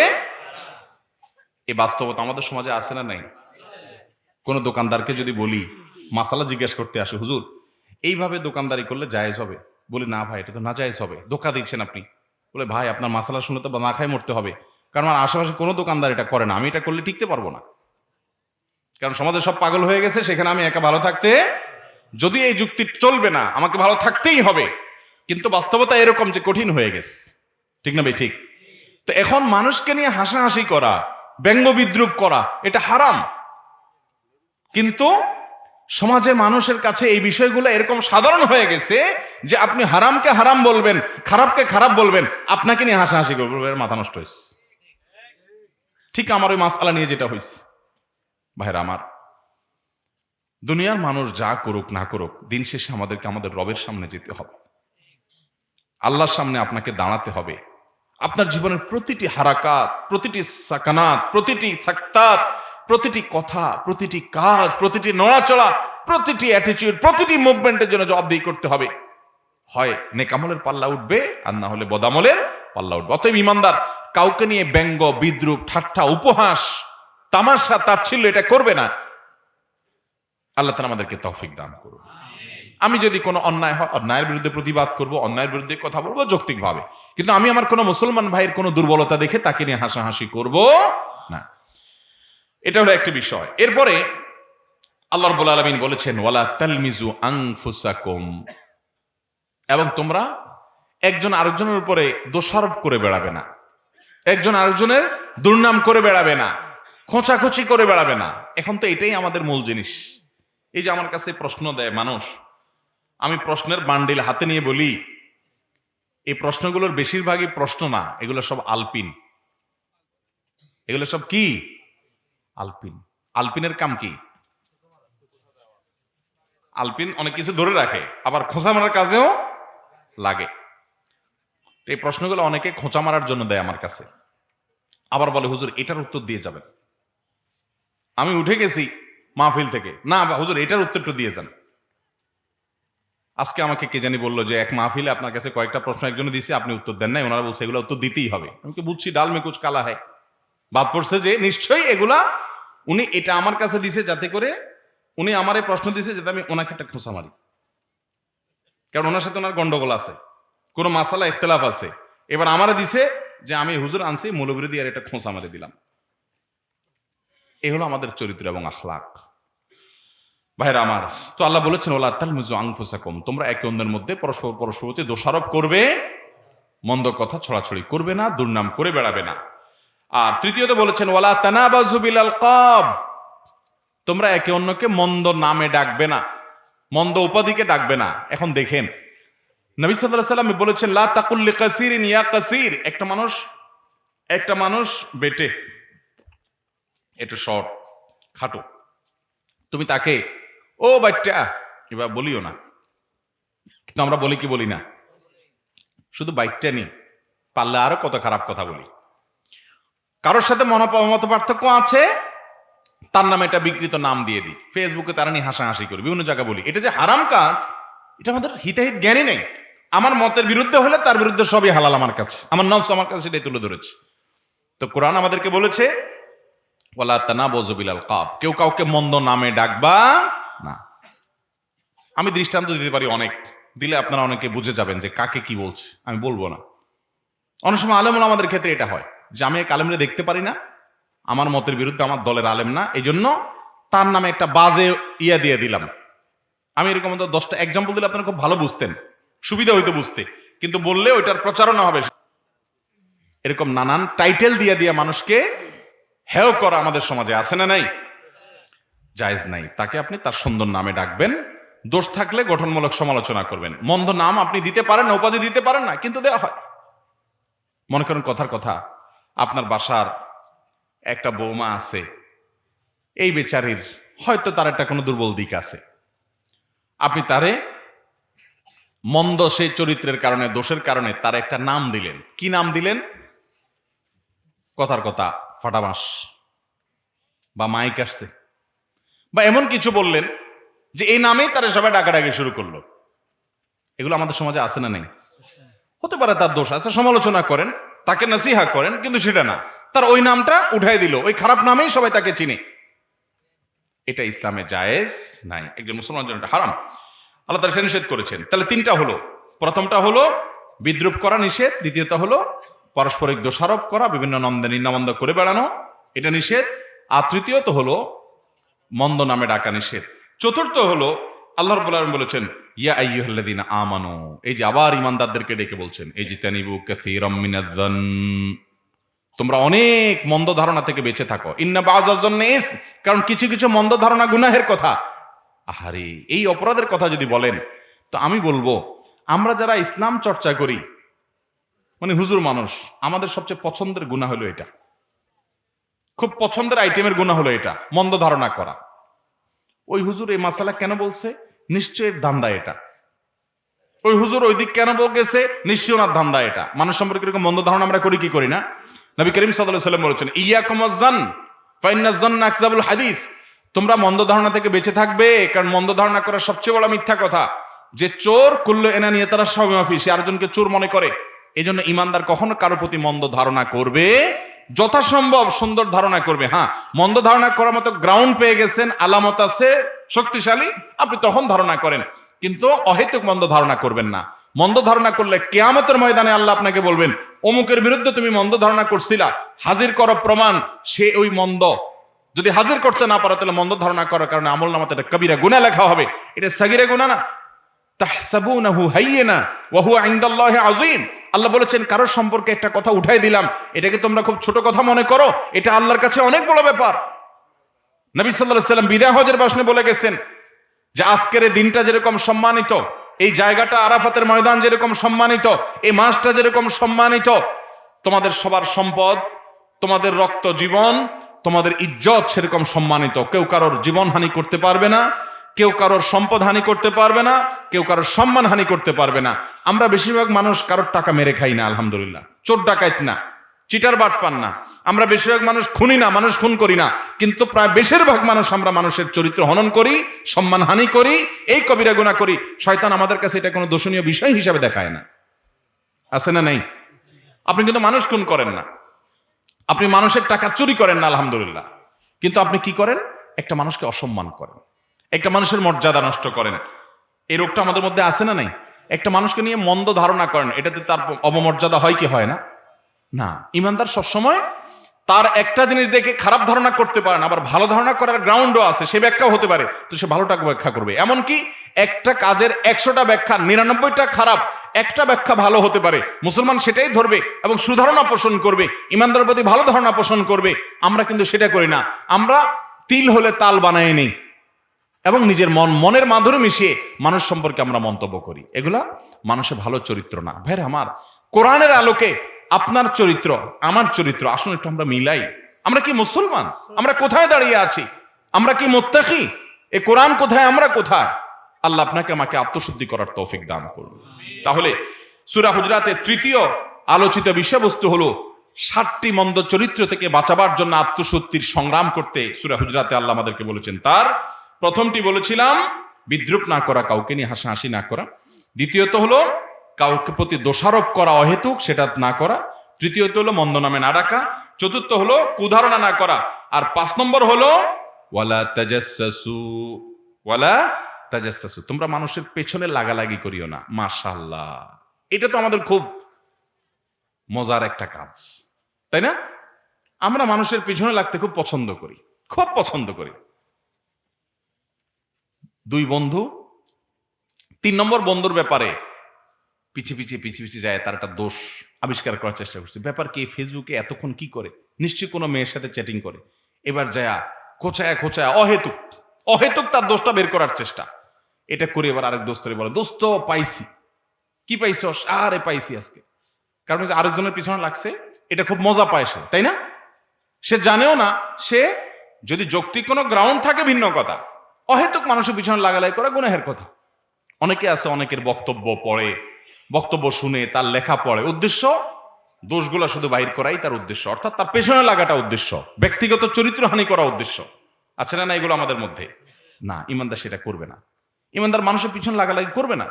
এই বাস্তবতা আমাদের সমাজে আছে না নাই? কোন দোকানদারকে যদি বলি, মাসালা জিজ্ঞেস করতে আসে, হুজুর এইভাবে দোকানদারি করলে জায়েজ হবে? বলি না ভাই, এটা তো না জায়েজ হবে, ধোঁকা দিচ্ছেন আপনি। বলে ভাই আপনার মাসালা শুনলে তো না খাই মরতে হবে, কারণ আমার আশেপাশে কোনো দোকানদার এটা করে না, আমি এটা করলে টিকতে পারবো না। কারণ সমাজে সব পাগল হয়ে গেছে, সেখানে আমি একা ভালো থাকতে, যদি এই যুক্তি চলবে না, আমাকে ভালো থাকতেই হবে। কিন্তু বাস্তবতা এরকম যে কঠিন হয়ে গেছে, ঠিক না ভাই? ঠিক। তো এখন মানুষকে নিয়ে হাসাহাসি করা, ব্যঙ্গ বিদ্রুপ করা, এটা হারাম। কিন্তু সমাজে মানুষের কাছে এই বিষয়গুলো এরকম সাধারণ হয়ে গেছে যে আপনি হারামকে হারাম বলবেন, খারাপকে খারাপ বলবেন, আপনাকে নিয়ে হাসাহাসি করবেন, মাথা নষ্ট হয়েছে। ঠিক আমার ওই মাসআলা নিয়ে যেটা হয়েছে। ভাইরা আমার, দুনিয়ার মানুষ যা করুক না করুক, দিন শেষে আমাদেরকে আমাদের রবের সামনে যেতে হবে, আল্লাহর সামনে আপনাকে দাঁড়াতে হবে। আপনার জীবনের প্রতিটি হারাকাত, প্রতিটি সাকানাত, প্রতিটি সাক্তাত, প্রতিটি কথা, প্রতিটি কাজ, প্রতিটি নড়াচড়া, প্রতিটি অ্যাটিটিউড, প্রতিটি মুভমেন্টের জন্য জবাবদিহি করতে হবে। হয় নেকামলের পাল্লা উঠবে, আর না হলে বদামলের পাল্লা উঠবে। অতএব ইমানদার কাউকে নিয়ে ব্যঙ্গ বিদ্রুপ, ঠাট্টা, উপহাস, তামাশা, তাচ্ছিল্য এটা করবে না। আল্লাহ তাআলা আমাদেরকে তৌফিক দান করুন। আমি যদি কোনো অন্যায় হয়, অন্যায়ের বিরুদ্ধে প্রতিবাদ করব, অন্যায়ের বিরুদ্ধে কথা বলবো যৌক্তিকভাবে, কিন্তু আমি আমার কোনো মুসলমান ভাইয়ের কোনো দুর্বলতা দেখে তাকে নিয়ে হাসাহাসি করব না। এটা হলো একটি বিষয়। এরপরে আল্লাহ রাব্বুল আলামিন বলেছেন, ওয়ালা তালমিজু আনফুসাকুম, এবং তোমরা একজন আরেকজনের উপরে দোষারোপ করে বেড়াবে না, একজন আরেকজনের দুর্নাম করে বেড়াবে না, খোঁচাখুচি করে বেড়াবে না। এখন তো এটাই আমাদের মূল জিনিস। এই যে আমার কাছে প্রশ্ন দেয় মানুষ, আমি প্রশ্নের বান্ডিল হাতে নিয়ে বলি, এই প্রশ্নগুলোর বেশিরভাগই প্রশ্ন না, এগুলো সব আলপিন। এগুলো সব কি? আলপিন। আলপিনের কাম কি? আলপিন অনেক কিছু ধরে রাখে, আবার খোঁচা মারার কাজেও লাগে। এই প্রশ্নগুলো অনেকে খোঁচা মারার জন্য দেয় আমার কাছে, আবার বলে হুজুর এটার উত্তর দিয়ে যাবেন। আমি উঠে গেছি মাহফিল থেকে, না হুজুর এটার উত্তরটা দিয়ে যান। আজকে আমাকে কে জানি বললো যে এক মাহফিলে আপনার কাছে কয়েকটা প্রশ্ন একজনে দিয়েছে, আপনি উত্তর দেন নাই, ওনারা বলছে এগুলো উত্তর দিতেই হবে। আমি কি বুঝছি ডাল মে কুচ কালা হয়, বাদ পড়ছে যে নিশ্চয়ই এগুলা উনি এটা আমার কাছে দিছে যাতে করে, উনি আমার এই প্রশ্ন দিছে যাতে আমি ওনাকে একটা খোঁচা মারি, কারণ ওনার সাথে ওনার গন্ডগোল আছে, কোনো মাসালা ইখতিলাফ আছে। এবার আমারে দিছে যে আমি হুজুর আনছি মৌলবিরোধী, আর একটা খোঁচা মারি দিলাম। এই হলো আমাদের চরিত্র এবং আখলাক। ভাইরা আমার, তো আল্লাহ বলেছেন ওয়ালা তালমিজু আনফুসাকুম, তোমরা একে অন্যের মধ্যে পরস্পর প্রতি দোষারোপ করবে, মন্দ কথা ছড়াছড়ি করবে না, দুর্নাম করে বেড়াবে না। আর তৃতীয়ত বলেছেন ওয়ালা তানাবাজু বিল আলকাব, তোমরা একে অন্যকে মন্দ নামে ডাকবে না, মন্দ উপাধিকে ডাকবে না। এখন দেখেন নবী সাল্লাল্লাহু আলাইহি ওয়াসাল্লাম বলেছেন লা তাকুল লিকাসিরিন ইয়া কাসির, একটা মানুষ বেটে, একটু শর্ট খাটো, তুমি তাকে ও বাচ্চা এবার বলিও না। কিন্তু আমরা বলি কি বলি না? শুধু বাইকটা নি, পারলে আরো কত খারাপ কথা বলি। কারোর সাথে মত পার্থক্য আছে, তার নামে একটা বিকৃত নাম দিয়ে দিই, ফেসবুকে তারা নিয়ে হাসাহাসি করি, বিভিন্ন জায়গায় বলি। এটা যে হারাম কাজ, এটা আমাদের হিতাহিত জ্ঞানই নেই। আমার মতের বিরুদ্ধে হলে তার বিরুদ্ধে সবই হালাল আমার কাছে, আমার নফস আমার কাছে সেটাই তুলে ধরেছে। তো কোরআন আমাদেরকে বলেছে ওয়ালা তানাবাজু বিল আলকাব, কেউ কাউকে মন্দ নামে ডাকবা না। আমি দৃষ্টান্ত দিতে পারি অনেক, দিলে আপনারা অনেকে বুঝে যাবেন যে কাকে কি বলছে, আমি বলবো না। অনেক সময় আলেম আমাদের ক্ষেত্রে এটা হয় যে আমি এক আলেমরে দেখতে পারি না, আমার মতের বিরুদ্ধে, আমার দলের আলেম না, এই জন্য তার নামে একটা বাজে ইয়া দিয়ে দিলাম। আমি এরকম 10টা এক্সাম্পল দিলে আপনারা খুব ভালো বুঝতেন, সুবিধা হইতো বুঝতে, কিন্তু বললে ওইটার প্রচারণা হবে। এরকম নানান টাইটেল দিয়ে দিয়ে মানুষকে হেয় করা আমাদের সমাজে আছে না নাই? জায়েজ নাই। তাকে আপনি তার সুন্দর নামে ডাকবেন, দোষ থাকলে গঠনমূলক সমালোচনা করবেন। মন্দ নাম আপনি দিতে পারেন না, উপাধি দিতে পারেন না, কিন্তু দেওয়া হয়। মনে করেন কথার কথা, আপনার বাসার একটা বৌমা আছে, এই বেচারির হয়তো তার একটা কোনো দুর্বল দিক আছে, আপনি তারে মন্দ সেই চরিত্রের কারণে, দোষের কারণে তার একটা নাম দিলেন। কি নাম দিলেন? কথার কথা ফাটাবাস বা মাইক আসছে বা এমন কিছু বললেন যে এই নামেই তারা সবাই ডাকাডাকি শুরু করলো। এগুলো আমাদের সমাজে আছে না নেই? হতে পারে তার দোষ আছে, সমালোচনা করেন, তাকে নসিহা করেন, কিন্তু সেটা না, তার ওই নামটা উঠাই দিল, ওই খারাপ নামেই সবাই তাকে চিনে। এটা ইসলামে জায়েজ নাই, একজন মুসলমানের জন্য এটা হারাম। আল্লাহ তাআলা নিষেধ করেছেন। তাহলে তিনটা হলো, প্রথমটা হলো বিদ্রুপ করা নিষেধ, দ্বিতীয়টা হলো পারস্পরিক দোষারোপ করা, বিভিন্ন নিন্দামন্দ করে বেড়ানো, এটা নিষেধ। আর তৃতীয়ত হলো মন্দ নামে ডাকা নিষেধ। চতুর্থ হলো আল্লাহ রাব্বুল আলামিন বলেছেন ইয়া আইয়ুহাল্লাযীনা আমানু, এই যে আবার ইমানদারদেরকে ডেকে বলছেন ইজতানিবু কাসীরাম মিনাজ-যন, তোমরা অনেক মন্দ ধারণা থেকে বেঁচে থাকো। ইন্না বাযায-যন্নি ইসম, কারণ কিছু কিছু মন্দ ধারণা গুনাহের কথা। আহারে, এই অপরাধের কথা যদি বলেন তো আমি বলবো আমরা যারা ইসলাম চর্চা করি, মানে হুজুর মানুষ, আমাদের সবচেয়ে পছন্দের গুনাহ হলো এটা, খুব পছন্দের আইটেমের গুনাহ হলো এটা, মন্দ ধারণা করা। ওই হুজুর এই মাসালা কেন বলছে? নিশ্চয়ের ধান্দা এটা। ওই হুজুর ওই দিক কেন বলছে? নিশ্চয় ওনার ধান্দা এটা। মানুষ সম্পর্কে এরকম মন্দ ধারণা আমরা করি কি করি না? নবী করিম সাল্লাল্লাহু আলাইহি ওয়াসাল্লাম বলেছেন ইয়াকুম আয-যন ফাইন্নাজ-যন্না আকযাবুল হাদিস, তোমরা মন্দ ধারণা থেকে বেঁচে থাকবে, কারণ মন্দ ধারণা করা সবচেয়ে বড় মিথ্যা কথা। যে চোর কুল্লু এনানিয়াতারা সবিমাফি, সে আরেকজনকে চোর মনে করে। এই জন্য ইমানদার কখনো কারো প্রতি মন্দ ধারণা করবে, যথাসম্ভব সুন্দর ধারণা করবে। হ্যাঁ, মন্দ ধারণা করার মতো গ্রাউন্ড পেয়ে গেছেন, আলামত আছে শক্তিশালী, আপনি তখন ধারণা করেন, কিন্তু অহেতুক মন্দ ধারণা করবেন না। মন্দ ধারণা করলে কিয়ামতের ময়দানে আল্লাহ আপনাকে বলবেন অমুকের বিরুদ্ধে তুমি মন্দ ধারণা করছিলা, হাজির করো প্রমাণ। সে ওই মন্দ যদি হাজির করতে না পারো, তাহলে মন্দ ধারণা করার কারণে আমলনামাতে একটা কবিরা গুনাহ লেখা হবে। এটা সাগীরা গুনাহ না। তাহসাবুনাহু হাইয়িনা ওয়া হুয়া ইনদাল্লাহি আযীম, আল্লাহ বলেছেন কারোর সম্পর্কে একটা কথা উঠাই দিলাম, এটাকে তোমরা খুব ছোট কথা মনে করো, এটা আল্লাহর কাছে অনেক বড় ব্যাপার। নবী সাল্লাল্লাহু আলাইহি ওয়াসাল্লাম বিদায় হজের ভাষণে বলে গেছেন যে আজকের এই দিনটা যেরকম সম্মানিত, এই জায়গাটা আরাফাতের ময়দান যেরকম সম্মানিত, এই মাসটা যেরকম সম্মানিত, তোমাদের সবার সম্পদ, তোমাদের রক্ত জীবন, তোমাদের ইজ্জত সেরকম সম্মানিত। কেউ কারোর জীবন হানি করতে পারবে না, কেউ কারোর সম্পদ হানি করতে পারবে না, কেউ কারোর সম্মান হানি করতে পারবে না। আমরা বেশিরভাগ মানুষ কারোর টাকা মেরে খাই না, আলহামদুলিল্লাহ, চোর ডাকাইত না, চিটার বাটপার না। আমরা বেশিরভাগ মানুষ খুনি না, মানুষ খুন করি না, কিন্তু প্রায় বেশিরভাগ মানুষ আমরা মানুষের চরিত্র হনন করি, সম্মান হানি করি, এই কবিরা গুনাহ করি। শয়তান আমাদের কাছে এটা কোনো দোষণীয় বিষয় হিসাবে দেখায় না। আছে না নেই? আপনি কিন্তু মানুষ খুন করেন না, আপনি মানুষের টাকা চুরি করেন না, আলহামদুলিল্লাহ, কিন্তু আপনি কি করেন? একটা মানুষকে অসম্মান করেন, একটা মানুষের মর্যাদা নষ্ট করেন। এই রোগটা আমাদের মধ্যে আছে না নাই? একটা মানুষকে নিয়ে মন্দ ধারণা করেন, এটাতে তার অবমর্যাদা হয় কি হয় না? না। ইমানদার সবসময় তার একটা জিনিস দেখে খারাপ ধারণা করতে পারে না, আবার ভালো ধারণা করার গ্রাউন্ডও আছে, সে ব্যাখ্যাও হতে পারে, তো সে ভালোটাকে ব্যাখ্যা করবে। এমনকি একটা কাজের 100টা ব্যাখ্যা 99টা খারাপ, একটা ব্যাখ্যা ভালো হতে পারে, মুসলমান সেটাই ধরবে এবং সুধারণা পোষণ করবে, ইমানদারের প্রতি ভালো ধারণা পোষণ করবে। আমরা কিন্তু সেটা করি না, আমরা তিল হলে তাল বানায় নেই এবং নিজের মনের মাধুরী মিশিয়ে মানুষ সম্পর্কে আমরা মন্তব্য করি। এগুলা মানুষের ভালো চরিত্র না। ভাইরা আমার, কোরআনের আলোকে আপনার চরিত্র আমার চরিত্র আসলে একটু আমরা মিলাই। আমরা কি মুসলমান? আমরা কোথায় দাঁড়িয়ে আছি? আমরা কি মুত্তাকি? এই কোরআন কোথায়, আমরা কোথায়? আল্লাহ আপনাকে আমাকে আত্মশুদ্ধি করার তৌফিক দান করুন। তাহলে সূরা হুজরাতের তৃতীয় আলোচিত বিষয়বস্তু হলো 7টি মন্দ চরিত্র থেকে বাঁচাবার জন্য আত্মশুদ্ধির সংগ্রাম করতে সূরা হুজরাতে আল্লাহ আমাদেরকে বলেছেন। তার প্রথমটি বলেছিলাম বিদ্রুপ না করা, কাউকে নিয়ে হাসাহাসি না করা। দ্বিতীয়ত হলো কাউকে প্রতি দোষারোপ করা অহেতুক, সেটা না করা। তৃতীয়ত হলো মন্দ নামে না ডাকা। চতুর্থ হলো কুধারণা না করা। আর 5 নম্বর হলো ওয়ালা তাজাসসু, ওয়ালা তাজাসসু, তোমরা মানুষের পেছনে লাগালাগি করিও না। মাশাআল্লাহ, এটা তো আমাদের খুব মজার একটা কাজ, তাই না? আমরা মানুষের পেছনে লাগতে খুব পছন্দ করি, খুব পছন্দ করি। 2 বন্ধু 3 নম্বর বন্ধুর ব্যাপারে পিছিয়ে পিছিয়ে যায়, তার একটা দোষ আবিষ্কার করার চেষ্টা করছে। ব্যাপার কি, ফেসবুকে এতক্ষণ কি করে? নিশ্চয়ই কোনো মেয়ের সাথে চ্যাটিং করে। এবার যায় খোঁচায় অহেতুক তার দোষটা বের করার চেষ্টা। এটা করে এবার আরেক দোস্তরে বলে, দোস্ত পাইছি। কি পাইছস? আরে পাইছি আজকে। কারণ আরেকজনের পিছনে লাগছে, এটা খুব মজা পায় সে, তাই না? সে জানেও না, সে যদি যৌক্তিক কোনো গ্রাউন্ড থাকে ভিন্ন কথা, অহেতুক মানুষের পিছনে লাগালাই করা গুনাহের কথা। অনেকে আছে, অনেকের বক্তব্য পড়ে, বক্তব্য শুনে, তার লেখা পড়ে, উদ্দেশ্য দোষগুলা শুধু বাইর করাই তার উদ্দেশ্য, অর্থাৎ তার পেছনে লাগাটা উদ্দেশ্য, ব্যক্তিগত চরিত্রহানি করা উদ্দেশ্য। আছে না এগুলো আমাদের মধ্যে? না, ইমানদার সেটা করবে না। ইমানদার মানুষের পিছনে লাগালাগি করবে না।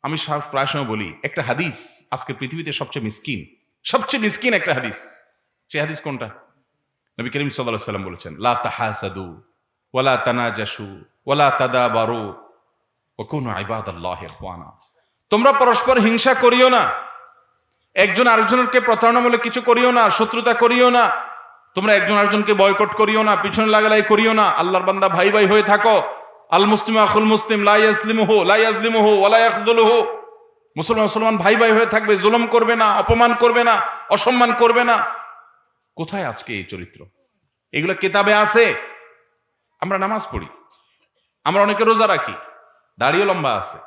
আমি প্রায় সময় বলি একটা হাদিস আজকে পৃথিবীতে সবচেয়ে মিসকিন একটা হাদিস। সেই হাদিস কোনটা? নবী করিম সাল্লাল্লাহু আলাইহি ওয়াসাল্লাম বলেছেন, লা তাহাসাদু ওয়ালা তানাজাসু ওয়ালা তাদাবারু ওয়া কুনু ইবাদাল্লাহি ইখওয়ানা। তোমরা পরস্পর হিংসা করিও না, একজন আরেকজনকে প্রতারণামূলক কিছু করিও না, শত্রুতা করিও না, তোমরা একজন আরেকজনকে বয়কট করিও না, পিছনে লাগালাই করিও না। আল্লাহর বান্দা ভাই ভাই হয়ে থাকো। আল মুসলিম আখুল মুসলিম লা ইয়াজলিমুহু ওয়া লা ইয়াখযুলুহু। মুসলমান ভাই ভাই হয়ে থাকবে, জুলুম করবে না, অপমান করবে না, অসম্মান করবে না। কোথায় আজকে এই চরিত্র? এগুলো কিতাবে আছে। আমরা নামাজ পড়ি, আমরা অনেকে রোজা রাখি, দাড়িও লম্বা আছে,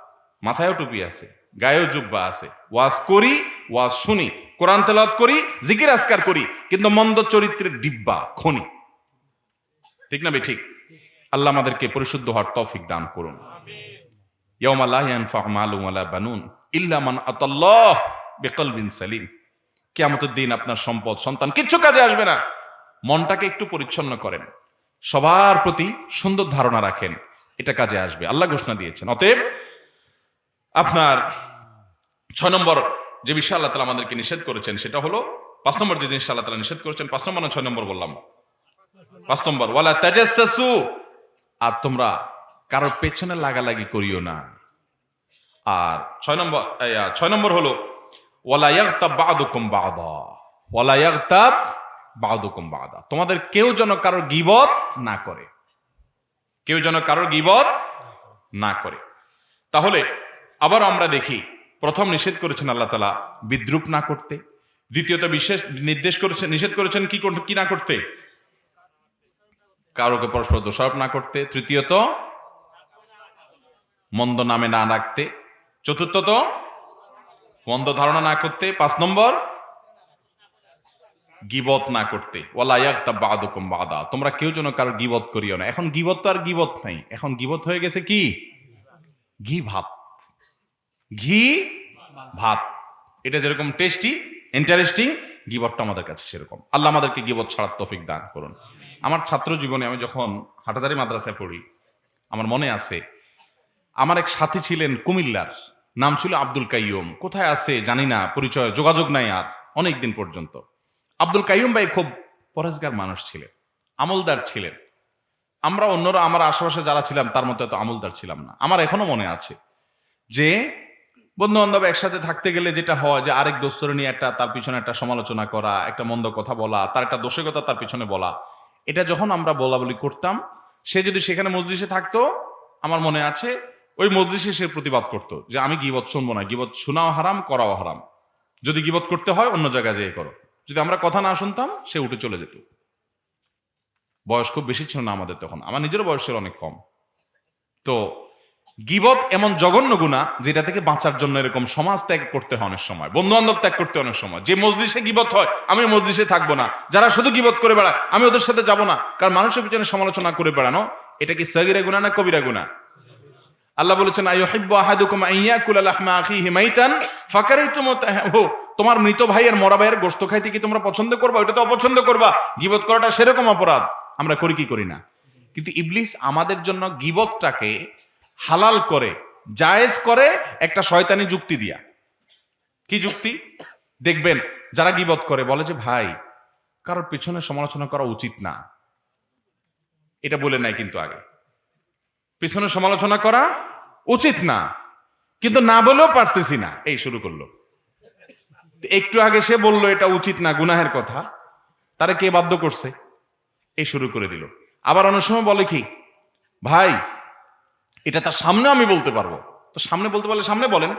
মাথায়ও টুপি আছে, গায়েও জুব্বা আছে, ওয়াজ করি, ওয়াজ শুনি, কোরআন তেলাওয়াত করি, জিকির আজকার করি, কিন্তু মন্দ চরিত্রের ডিব্বা খনি। ঠিক না ঠিক? আল্লাহ আমাদেরকে পরিশুদ্ধ হওয়ার তৌফিক দান করুন। ইয়াউমা লা ইয়ানফাউ মালুন ওয়ালা বানুন ইল্লা মান আতাল্লাহ বিকলবিন সালিম। কিয়ামতের দিন আপনার সম্পদ, সন্তান কিচ্ছু কাজে আসবে না। মনটাকে একটু পরিচ্ছন্ন করেন, সবার প্রতি সুন্দর ধারণা রাখেন, এটা কাজে আসবে। আল্লাহ ঘোষণা দিয়েছেন। অতএব আপনার 6 নম্বর যে বিষয় আল্লাহ তাআলা আমাদেরকে নিষেধ করেছেন সেটা হলো, 5 নম্বর যে জিনিস আল্লাহ তাআলা নিষেধ করেছেন, 5 নম্বর না 6 নম্বর বললাম? 5 নম্বর, ওয়ালা তাজাসসু। আর তোমরা কারোর পেছনে লাগালাগি করিও না। আর 6 নম্বর হলো ওয়ালা ইয়াগতাব বা'দুকুম বা'দা, ওয়ালা ইয়াগতাব বা'দুকুম বা'দা। তোমাদের কেউ যেন কারোর গীবত না করে, কেউ যেন কারোর গীবত না করে। তাহলে আবার আমরা দেখি, প্রথম নিষেধ করেছেন আল্লাহ তাআলা বিদ্রুপ না করতে, দ্বিতীয়ত বিশেষ নিষেধ করেছেন কি না করতে? কারোকে পরস্পর দোষারোপ না করতে, তৃতীয়ত মন্দ নামে না রাখতে, চতুর্থত মন্দ ধারণা না করতে, 5 নম্বর গীবত না করতে। ওয়ালা ইয়াগতাব বা'দুকুম বা'দা, তোমরা কেউ যেন কারো গীবত করিও না। এখন গীবত তো আর গীবত নাই, এখন গীবত হয়ে গেছে কি? ঘি ভাত। এটা যেরকম টেস্টি, ইন্টারেস্টিং, গীবতটা আমাদের কাছে সেরকম। আল্লাহ আমাদেরকে গীবত ছাড়ার তৌফিক দান করুন। আমার ছাত্র জীবনে আমি যখন হাটাজারি মাদ্রাসায় পড়ি, আমার মনে আছে আমার এক সাথী ছিলেন কুমিল্লার, নাম ছিল আব্দুল কাইয়ুম। কোথায় আছে জানি না, পরিচয় যোগাযোগ নাই আর অনেক দিন পর্যন্ত। আব্দুল কাইয়ুম ভাই খুব পরেজগার মানুষ ছিলেন, আমলদার ছিলেন। আমরা অন্যরা, আমার আশেপাশে যারা ছিলাম তার মতো এত আমলদার ছিলাম না। আমার এখনো মনে আছে যে বন্ধু বান্ধব একসাথে থাকতে গেলে যেটা হয় যে আরেক দোস্তরে নিয়ে তার পিছনে একটা সমালোচনা করা, একটা মন্দ কথা বলা, তার একটা দোষের কথা তার পিছনে বলা, এটা যখন আমরা বলা বলি করতাম, সে যদি সেখানে মজলিসে থাকতো, আমার মনে আছে ওই মজলিসে সে প্রতিবাদ করতো যে আমি গীবত শুনবো না, গীবত শোনাও হারাম, করাও হারাম, যদি গীবত করতে হয় অন্য জায়গায় যেয়ে করো। যদি আমরা কথা না শুনতাম সে উঠে চলে যেত। বয়স খুব বেশি ছিল না আমাদের তখন, আমার নিজেরও বয়স ছিল অনেক কম। তো গীবত এমন জঘন্য গুনাহ যেটা থেকে বাঁচার জন্য এরকম সমাজ ত্যাগ করতে হয় অনেক সময়, বন্ধু বান্ধব ত্যাগ করতে অনেক সময়। যে মজলিসে গীবত হয় আমি মজলিসে থাকবো না, যারা শুধু গীবত করে বেড়ায় আমি ওদের সাথে যাব না। কারণ মানুষের পিছনে সমালোচনা করে বেড়ানো এটা কি সগীরা গুনাহ না কবিরা গুনাহ? আল্লাহ বলেছেন আইয়ুহিব্বু আহাদুকুম আইয়াকুলা লাহমা আখিহি মাইতান ফাকারাইতুমুহু। তোমার মৃত ভাইয়ের, মরা ভাইয়ের গোশত খাইতে কি তোমরা পছন্দ করবা? ওটা তো অপছন্দ করবা। গীবত করাটা সেরকম অপরাধ। আমরা করি কি করি না? কিন্তু ইবলিস আমাদের জন্য গীবতটাকে হালাল করে, জায়েজ করে একটা শয়তানি যুক্তি দিয়া। কি যুক্তি? দেখবেন যারা গীবত করে বলে যে ভাই কারোর পিছনে সমালোচনা করা উচিত না, এটা বলে নাই কিন্তু আগে পিছনে সমালোচনা করা উচিত না, কিন্তু না বলেও পারতেছি না, এই শুরু করলো। একটু আগে সে বলল এটা উচিত না, গুনাহের কথা, তারে কে বাধ্য করছে? এই শুরু করে দিল। আবার অনেক সময় বলে কি ভাই এটা তার সামনে আমি বলতে পারবো, তো সামনে বলতে পারলে সামনে বলেন।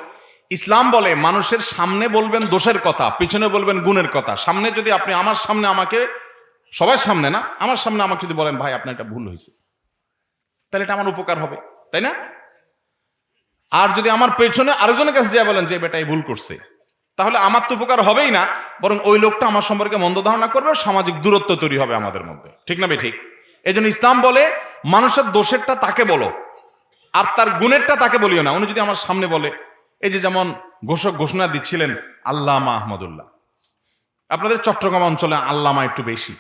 ইসলাম বলে মানুষের সামনে বলবেন দোষের কথা, পিছনে বলবেন গুণের কথা। সামনে যদি আপনি আমার সামনে আমাকে, সবার সামনে না, আমার সামনে আমাকে যদি বলেন ভাই আপনার এটা ভুল হয়েছে, তাহলে এটা আমার উপকার হবে, তাই না? আর যদি আমার পেছনে আরেকজনের কাছে যা বলেন যে বেটা এই ভুল করছে, তাহলে আমার তো উপকার হবেই না, বরং ওই লোকটা আমার সম্পর্কে মন্দ ধারণা করবে, সামাজিক দূরত্ব তৈরি হবে আমাদের মধ্যে। ঠিক না ঠিক? এই জন্য ইসলাম বলে মানুষের দোষেরটা তাকে বলো আর তার গুণেরটা তাকে বলিও না। উনি যদি আমার সামনে বলে, এই যে যেমন ঘোষক ঘোষণা দিচ্ছিলেন আল্লামা আহমদুল্লাহ, আপনাদের চট্টগ্রাম অঞ্চলে আল্লামা একটু বেশি,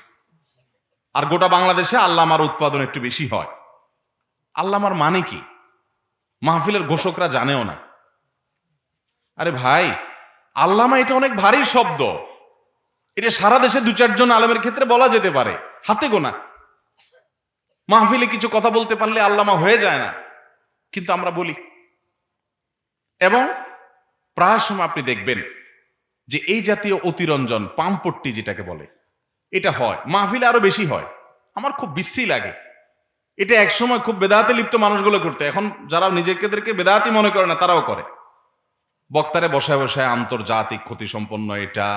আর গোটা বাংলাদেশে আল্লামার উৎপাদন একটু বেশি হয়। আল্লামার মানে কি মাহফিলের ঘোষকরা জানেও না। আরে ভাই, আল্লামা এটা অনেক ভারী শব্দ, এটা সারা দেশে 2-4 জন আলেমের ক্ষেত্রে বলা যেতে পারে, হাতে গোনা। মাহফিলে কিছু কথা বলতে পারলে আল্লামা হয়ে যায় না, কিন্তু আমরা বলি। এবং প্রায় সময় আপনি দেখবেন যে এই জাতীয় অতিরঞ্জন, পামপট্টি যেটাকে বলে, এটা হয় মাহফিলে, আরো বেশি হয়। আমার খুব বিশ্রী লাগে। এটা একসময় খুব বেদাতে লিপ্ত মানুষগুলো করতে, এখন যারা নিজেদেরকে বেদাতি মনে করে না তারাও করে। বক্তারে বসায় বসায় আন্তর্জাতিক ক্ষতি সম্পন্ন এটা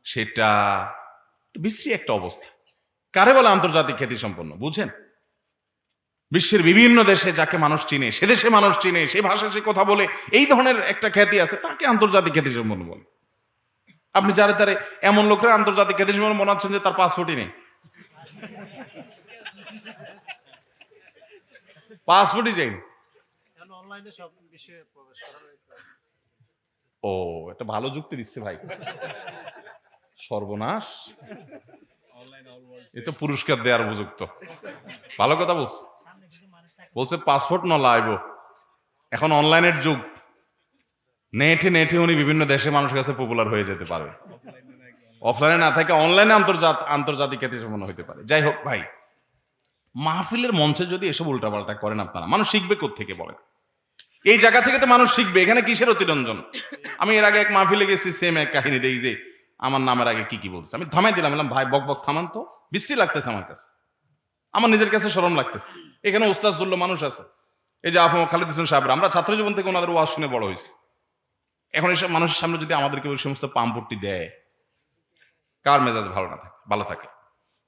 সেটা, বিশ্রী একটা অবস্থা। কারে বলে আন্তর্জাতিক খ্যাতি সম্পন্ন বুঝেন? বিশ্বের বিভিন্ন দেশে যাকে মানুষ চিনে, সে দেশে মানুষ চিনে, সে ভাষায় সে কথা বলে, এই ধরনের একটা খ্যাতি আছে, তাকে আন্তর্জাতিক খ্যাতি সম্পন্ন বলে। আপনি যারে তারে এমন লোকের আন্তর্জাতিক খ্যাতি সম্পন্ন মনে হচ্ছেন যে তার পাসপোর্টই নেই, পাসপোর্টই যায়নি। ও, এটা ভালো যুক্তি দিচ্ছে ভাই। সর্বনাশ, এ তো পুরস্কার দেওয়ার উপযুক্ত। ভালো কথা বলছে পাসপোর্ট ন লাইব। এখন অনলাইনের যুগ, নেটে উনি বিভিন্ন দেশে মানুষের কাছে পপুলার হয়ে যেতে পারবে। অফলাইনে না থাকে অনলাইনে আন্তর্জাতিক খ্যাতি সম্পন্ন হইতে পারে। যাই হোক ভাই, মাহফিলের মঞ্চে যদি এসব উল্টাপাল্টা করেন আপনারা, মানুষ শিখবে কোত্থেকে বলেন? এই জায়গা থেকে তো মানুষ শিখবে, এখানে কিসের অতিরঞ্জন? আমি এর আগে এক মাহফিলে গেছি, সেম এক কাহিনী দেখি যে আমার নামের আগে কি বলছে, আমি থামাই দিলাম, বললাম ভাই বক থামান তো, বিশ্রী লাগতেছে আমার কাছে, আমার নিজের কাছে শরম লাগতেছে। এখানে উস্তাদ জুল্ল মানুষ আছে, এই যে আফম খালিদ হোসেন সাহেবরা, আমরা ছাত্র জীবন থেকে ওনাদের ওয়াজ শুনে বড় হয়েছি। এখন এসব মানুষের সামনে যদি আমাদেরকে ওই সমস্ত পাম্পট্টি দেয়, কার মেজাজ ভালো থাকে?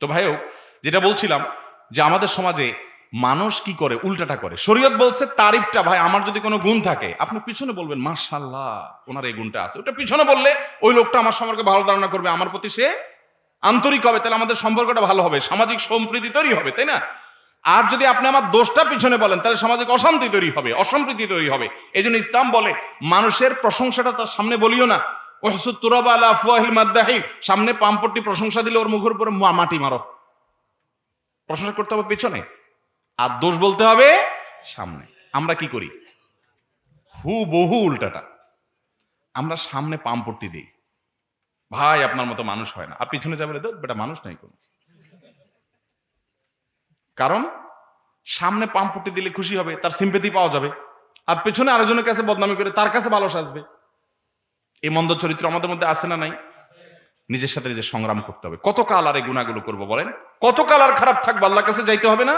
তো ভাইও যেটা বলছিলাম যে আমাদের সমাজে মানুষ কি করে, উল্টাটা করে। শরীয়ত বলছে তারিফটা, ভাই আমার যদি কোনো গুণ থাকে আপনি পিছনে বলবেন মাশাআল্লাহ ওনার এই গুণটা আছে, ওটা পিছনে বললে ওই লোকটা আমার সম্পর্কে ভালো ধারণা করবে, আমার প্রতি সে আন্তরিক হবে, তাহলে আমাদের সম্পর্কটা ভালো হবে, সামাজিক সম্প্রীতি তৈরি হবে, তাই না? আর যদি আপনি আমার দোষটা পিছনে বলেন তাহলে সামাজিক অশান্তি তৈরি হবে, অসম্প্রীতি তৈরি হবে। এই জন্য ইসলাম বলে মানুষের প্রশংসাটা তার সামনে বলিও না। সামনে পাম্পট্টি প্রশংসা দিলে ওর মুখের উপরে মাটি মারো। প্রশংসা করতে হবে পিছনে, আর দোষ বলতে হবে সামনে। আমরা কি করি? বহু উল্টাটা। আমরা সামনে পাম্পট্টি দিই, ভাই আপনার মতো মানুষ হয় না, আর পিছনে যাবে বেটা মানুষ নাই কোন। কারণ সামনে পাম্পট্টি দিলে খুশি হবে, তার সিম্পেথি পাওয়া যাবে, আর পেছনে আরেকজনের কাছে বদনামি করে তার কাছে ভালো সাজবে। এই মন্দ চরিত্র আমাদের মধ্যে আছে না নাই? নিজের সাথে নিজে সংগ্রাম করতে হবে। কত কাল আর এই গুণাগুলো করবো বলেন? কত কাল আর খারাপ থাকবো? আল্লাহর কাছে যাইতে হবে না?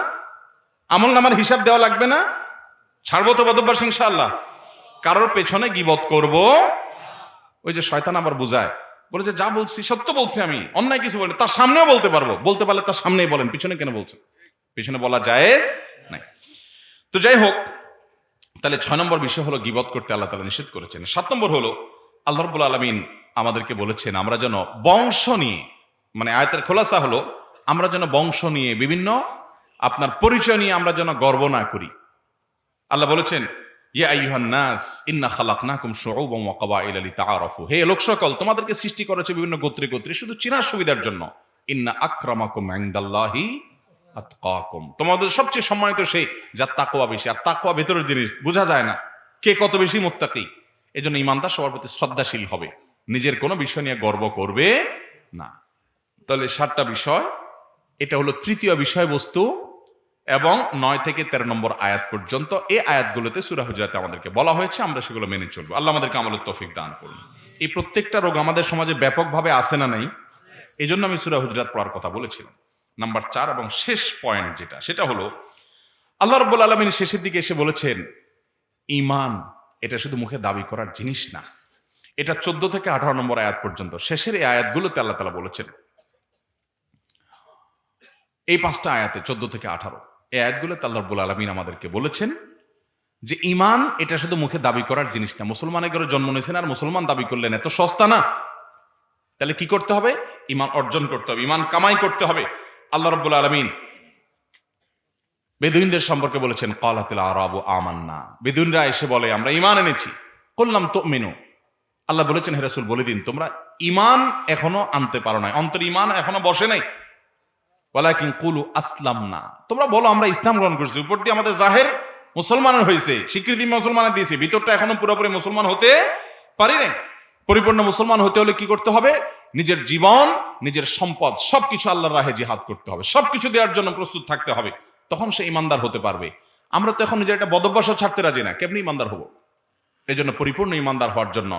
আমল নামার হিসাব দেওয়া লাগবে না? ছাড়বো তো বদভ্যাস ইনশাআল্লাহ। কারোর পেছনে গীবত করব। ওই যে শয়তান আবার বুঝায়, বলে যে যা বলছি সত্য বলছি, আমি অন্যায় কিছু বলি, তার সামনেও বলতে পারবো, বলতে পারলে তার সামনেই বলেন, পিছনে কেন বলছেন? পিছনে বলা জায়েজ নাই। তো যাই হোক, তাহলে 6 নম্বর বিষয় হলো গীবত করতে আল্লাহ তাআলা নিষেধ করেছেন। 7 নম্বর হলো আল্লাহ রাব্বুল আলামিন আমাদেরকে বলেছেন আমরা যেন বংশ নিয়ে, মানে আয়াতের খোলাসা হলো আমরা যেন বংশ নিয়ে, বিভিন্ন আপনার পরিচয় নিয়ে আমরা যেন গর্ব না করি। আল্লাহ বলেছেন ইয়া আইয়ুহান নাস ইন্না খালাকনাকুম শুউবান ওয়া ক্বাবাইলা লিতাআরাফু, হে লোক সকল, তোমাদেরকে সৃষ্টি করেছে বিভিন্ন গোত্রে গোত্রে শুধু চেনার সুবিধার জন্য। ইন্না আকরামাকুম ইনদাল্লাহি আতকাকুম, তোমাদের সবচেয়ে সম্মানিত সেই যার তাকওয়া বেশি। আর তাকওয়া ভেতরের জিনিস, বোঝা যায় না কে কত বেশি মুত্তাকি। এজন্য ইমানদার সবার প্রতি শ্রদ্ধাশীল হবে, নিজের কোনো বিষয় নিয়ে গর্ব করবে না। তাহলে 7টা বিষয়, এটা হলো তৃতীয় বিষয়বস্তু, এবং 9 থেকে 13 নম্বর আয়াত পর্যন্ত এই আয়াতগুলোতে সূরা হুজুরাতে আমাদেরকে বলা হয়েছে, আমরা সেগুলো মেনে চলবো। আল্লাহ আমাদেরকে আমলের তৌফিক দান করুন। এই প্রত্যেকটা রোগ আমাদের সমাজে ব্যাপকভাবে আছে না নাই? এই জন্য আমি সূরা হুজুরাত পড়ার কথা বলেছিলাম। নাম্বার 4 এবং শেষ পয়েন্ট যেটা, সেটা হলো আল্লাহ রাব্বুল আলামিন শেষের দিকে এসে বলেছেন ঈমান এটা শুধু মুখে দাবি করার জিনিস না। এটা 14 থেকে 18 নম্বর আয়াত পর্যন্ত শেষের এই আয়াতগুলোতে আল্লাহ তাআলা বলেছেন, এই 5টা আয়াতে 14 থেকে 18 এই আয়াতগুলোতে আল্লাহ রাব্বুল আলামিন আমাদেরকে বলেছেন যে ঈমান এটা শুধু মুখে দাবি করার জিনিস না। মুসলমানের ঘরে জন্ম নিয়েছেন আর মুসলমান দাবি করলেন, এত সস্তা না। তাহলে কি করতে হবে? ঈমান অর্জন করতে হবে, ঈমান কামাই করতে হবে। আল্লাহ রাব্বুল আলামিন বেদুইনদের সম্পর্কে বলেছেন ক্বালাতিল আরাবু আমান্না, বেদুইনরা এসে বলে আমরা ঈমান এনেছি। কুল্লাম তুমিনু, আল্লাহ বলেছেন হে রাসূল বলে দিন তোমরা ঈমান এখনো আনতে পারো নাই, অন্তর ঈমান এখনো বসে নাই। ওয়ালাকিন কুলু আসলামনা, তোমরা বলো আমরা ইসলাম গ্রহণ করেছি। উপর দিয়ে আমাদের জাহের মুসলমানের হয়েছে, স্বীকৃতি মুসলমানের দিয়েছে, ভিতরটা এখনো পুরোপুরি মুসলমান হতে পারি নাই। পরিপূর্ণ মুসলমান হতে হলে কি করতে হবে? নিজের জীবন, নিজের সম্পদ সবকিছু আল্লাহর রাহে জিহাদ করতে হবে, সবকিছু দেওয়ার জন্য প্রস্তুত থাকতে হবে, তখন সে ইমানদার হতে পারবে। আমরা তো এখন নিজের একটা বদভ্যাসও ছাড়তে রাজি না, কেমনি ইমানদার হবো? এই জন্য পরিপূর্ণ ইমানদার হওয়ার জন্য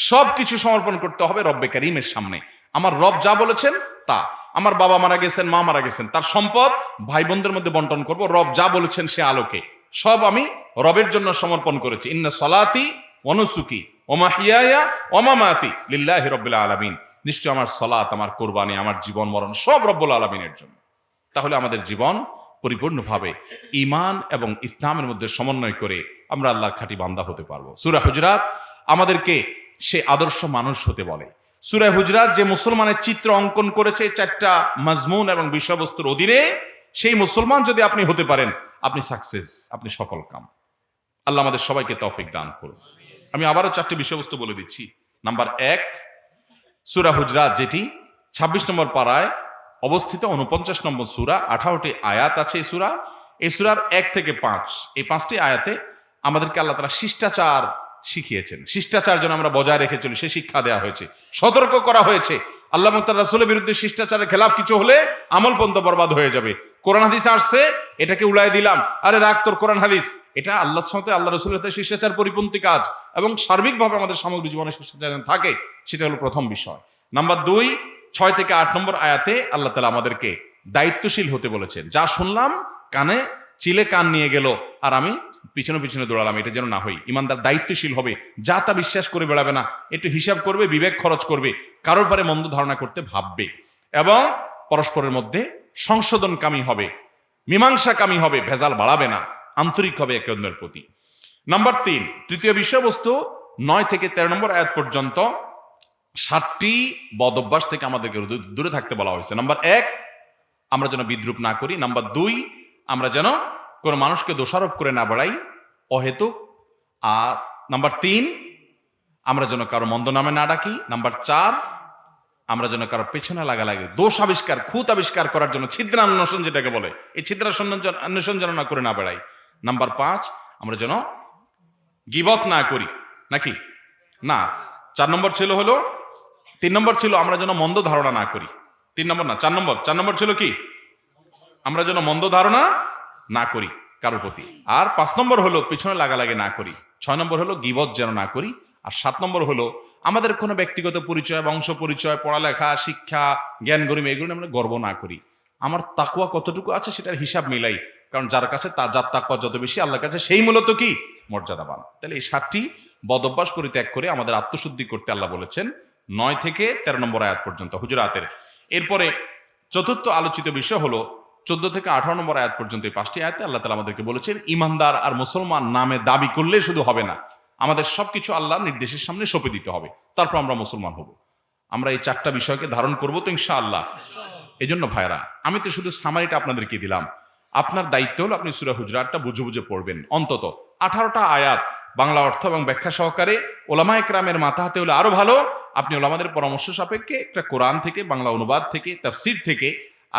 সবকিছু সমর্পণ করতে হবে রব্বে কারীমের সামনে। আমার রব যা বলেছেন তা, আমার বাবা মারা গেছেন, মা মারা গেছেন, তার সম্পদ ভাই বোনদের মধ্যে বন্টন করব, রব যা বলেছেন সে আলোকে সব আমি রবের জন্য সমর্পণ করেছি। ইন্না সলাতি ওয়া নুসুকি ওয়া মাহইয়ায়া ওয়া মামাতি লিল্লাহি রাব্বিল আলামিন। নিশ্চয় আমার সলাত, আমার কুরবানি, আমার জীবন মরণ সব রব্বুল আলামিনের জন্য। তাহলে আমাদের জীবন পরিপূর্ণভাবে ঈমান এবং ইসলামের মধ্যে সমন্বয় করে আমরা আল্লাহর খাঁটি বান্দা হতে পারবো। সূরা হুজরাত আমাদেরকে সে আদর্শ মানুষ হতে বলে। সূরা হুজরাত যে মুসলমানের চিত্র অঙ্কন করেছে 4টা মাজমুন এবং বিষয়বস্তুর অধীনে, সেই মুসলমান যদি আপনি হতে পারেন, আপনি সাকসেস, আপনি সফল কাম। আল্লাহ আমাদের সবাইকে তৌফিক দান করুন। আমি আবারও 4টি বিষয়বস্তু বলে দিচ্ছি। নাম্বার 1, সূরা হুজরাত যেটি 26 নম্বর পারায় অবস্থিত, 49 নম্বর সূরা, 18টি আয়াত আছে এই সূরা। এই সূরার 1 থেকে 5, এই 5টি আয়াতে আমাদেরকে আল্লাহ তাআলা শিষ্টাচার শিখিয়েছেন। শিষ্টাচার যেন আমরা বজায় রেখে চলি সে শিক্ষা দেওয়া হয়েছে, সতর্ক করা হয়েছে। আল্লাহ এবং তার রাসূলের বিরুদ্ধে শিষ্টাচারের খেলাফ কিছু হলে আমল পর্যন্ত বরবাদ হয়ে যাবে। কোরআন হাদিস আসছে, এটাকে উড়াই দিলাম, আরে রাখ তোর কোরআন হাদিস, এটা আল্লাহর সাথে আল্লাহ রাসূলের সাথে শিষ্টাচার পরিপন্থী কাজ, এবং সার্বিকভাবে আমাদের সামগ্রিক জীবনে শিষ্টাচার থাকে, সেটা হলো প্রথম বিষয়। নাম্বার 2, 6 থেকে 8 নম্বর আয়াতে আল্লাহ তাআলা আমাদেরকে দায়িত্বশীল হতে বলেছেন। যা শুনলাম কানে চিলে কান নিয়ে গেল আর আমি পিছনে পিছনে দৌড়ালাম, এটা যেন না হই। ইমানদার দায়িত্বশীল হবে, যা তা বিশ্বাস করে বেড়াবে না, একটু হিসাব করবে, বিবেক খরচ করবে, কারোর পরে মন্দ ধারণা করতে ভাববে, এবং পরস্পরের মধ্যে সংশোধনকামী হবে, মীমাংসাকামী হবে, ভেজাল বাড়াবে না, আন্তরিক হবে একে অন্যের প্রতি। নাম্বার 3, তৃতীয় বিষয়বস্তু 9 থেকে 13 নম্বর আয়াত পর্যন্ত 7টি বদ অভ্যাস থেকে আমাদেরকে দূরে থাকতে বলা হয়েছে। নাম্বার 1, আমরা যেন বিদ্রুপ না করি। নাম্বার 2, আমরা যেন কোনো মানুষকে দোষারোপ করে না বেড়াই অহেতুক। আর নাম্বার 3, আমরা যেন কারো মন্দ নামে না ডাকি। নাম্বার 4, আমরা যেন কারো পেছনে লাগালাগি, দোষ আবিষ্কার, খুঁত আবিষ্কার করার জন্য ছিদ্রান্বেষণ যেটাকে বলে, এই ছিদ্রান্বেষণ যেন না করে না বেড়াই। নাম্বার 5, আমরা যেন গীবত না করি, নাকি না। 4 নম্বর ছিল হলো, 3 নম্বর ছিল আমরা যেন মন্দ ধারণা না করি। 3 নম্বর না, 4 নম্বর ছিল কি? আমরা যেন মন্দ ধারণা না করি কারোর প্রতি। আর 5 নম্বর হলো পিছনে লাগালাগি না করি। 6 নম্বর হলো গীবত যেন না করি। আর 7 নম্বর হলো আমাদের কোনো ব্যক্তিগত পরিচয়, বংশ পরিচয়, পড়ালেখা, শিক্ষা, জ্ঞান গরিমা, এগুলো আমরা গর্ব না করি। আমার তাকওয়া কতটুকু আছে সেটার হিসাব মিলাই, কারণ যার কাছে যার তাকওয়া যত বেশি আল্লাহর কাছে সেই মূলত কি মর্যাদাবান। তাহলে এই 7টি বদ অভ্যাস পরিত্যাগ করে আমাদের আত্মশুদ্ধি করতে আল্লাহ বলেছেন 9 থেকে 13 নম্বর আয়াত পর্যন্ত হুজুরাতের। এরপরে চতুর্থ আলোচিত বিষয় হলো 14 থেকে 18 নম্বর আয়াত পর্যন্ত। এই 5টি আয়াতে আল্লাহ তাআলা আমাদেরকে বলেছেন ইমানদার আর মুসলমান নামে দাবি করলে শুধু হবে না, আমাদের সবকিছু আল্লাহর নির্দেশের সামনে সঁপে দিতে হবে, তারপর আমরা মুসলমান হব। আমরা এই 4টা বিষয়কে ধারণ করবো তো ইনশাআল্লাহ। এই জন্য ভাইরা, আমি তো শুধু সামারিটা আপনাদেরকে দিলাম, আপনার দায়িত্ব হলো আপনি সূরা হুজরাতটা বুঝে বুঝে পড়বেন। অন্তত 18টা আয়াত বাংলা অর্থ এবং ব্যাখ্যা সহকারে, ওলামায়ে কেরামের মাথা হাতে হলে আরো ভালো। আপনি ওলামাদের পরামর্শ সাপেক্ষে একটা কোরআন থেকে, বাংলা অনুবাদ থেকে, তাফসীর থেকে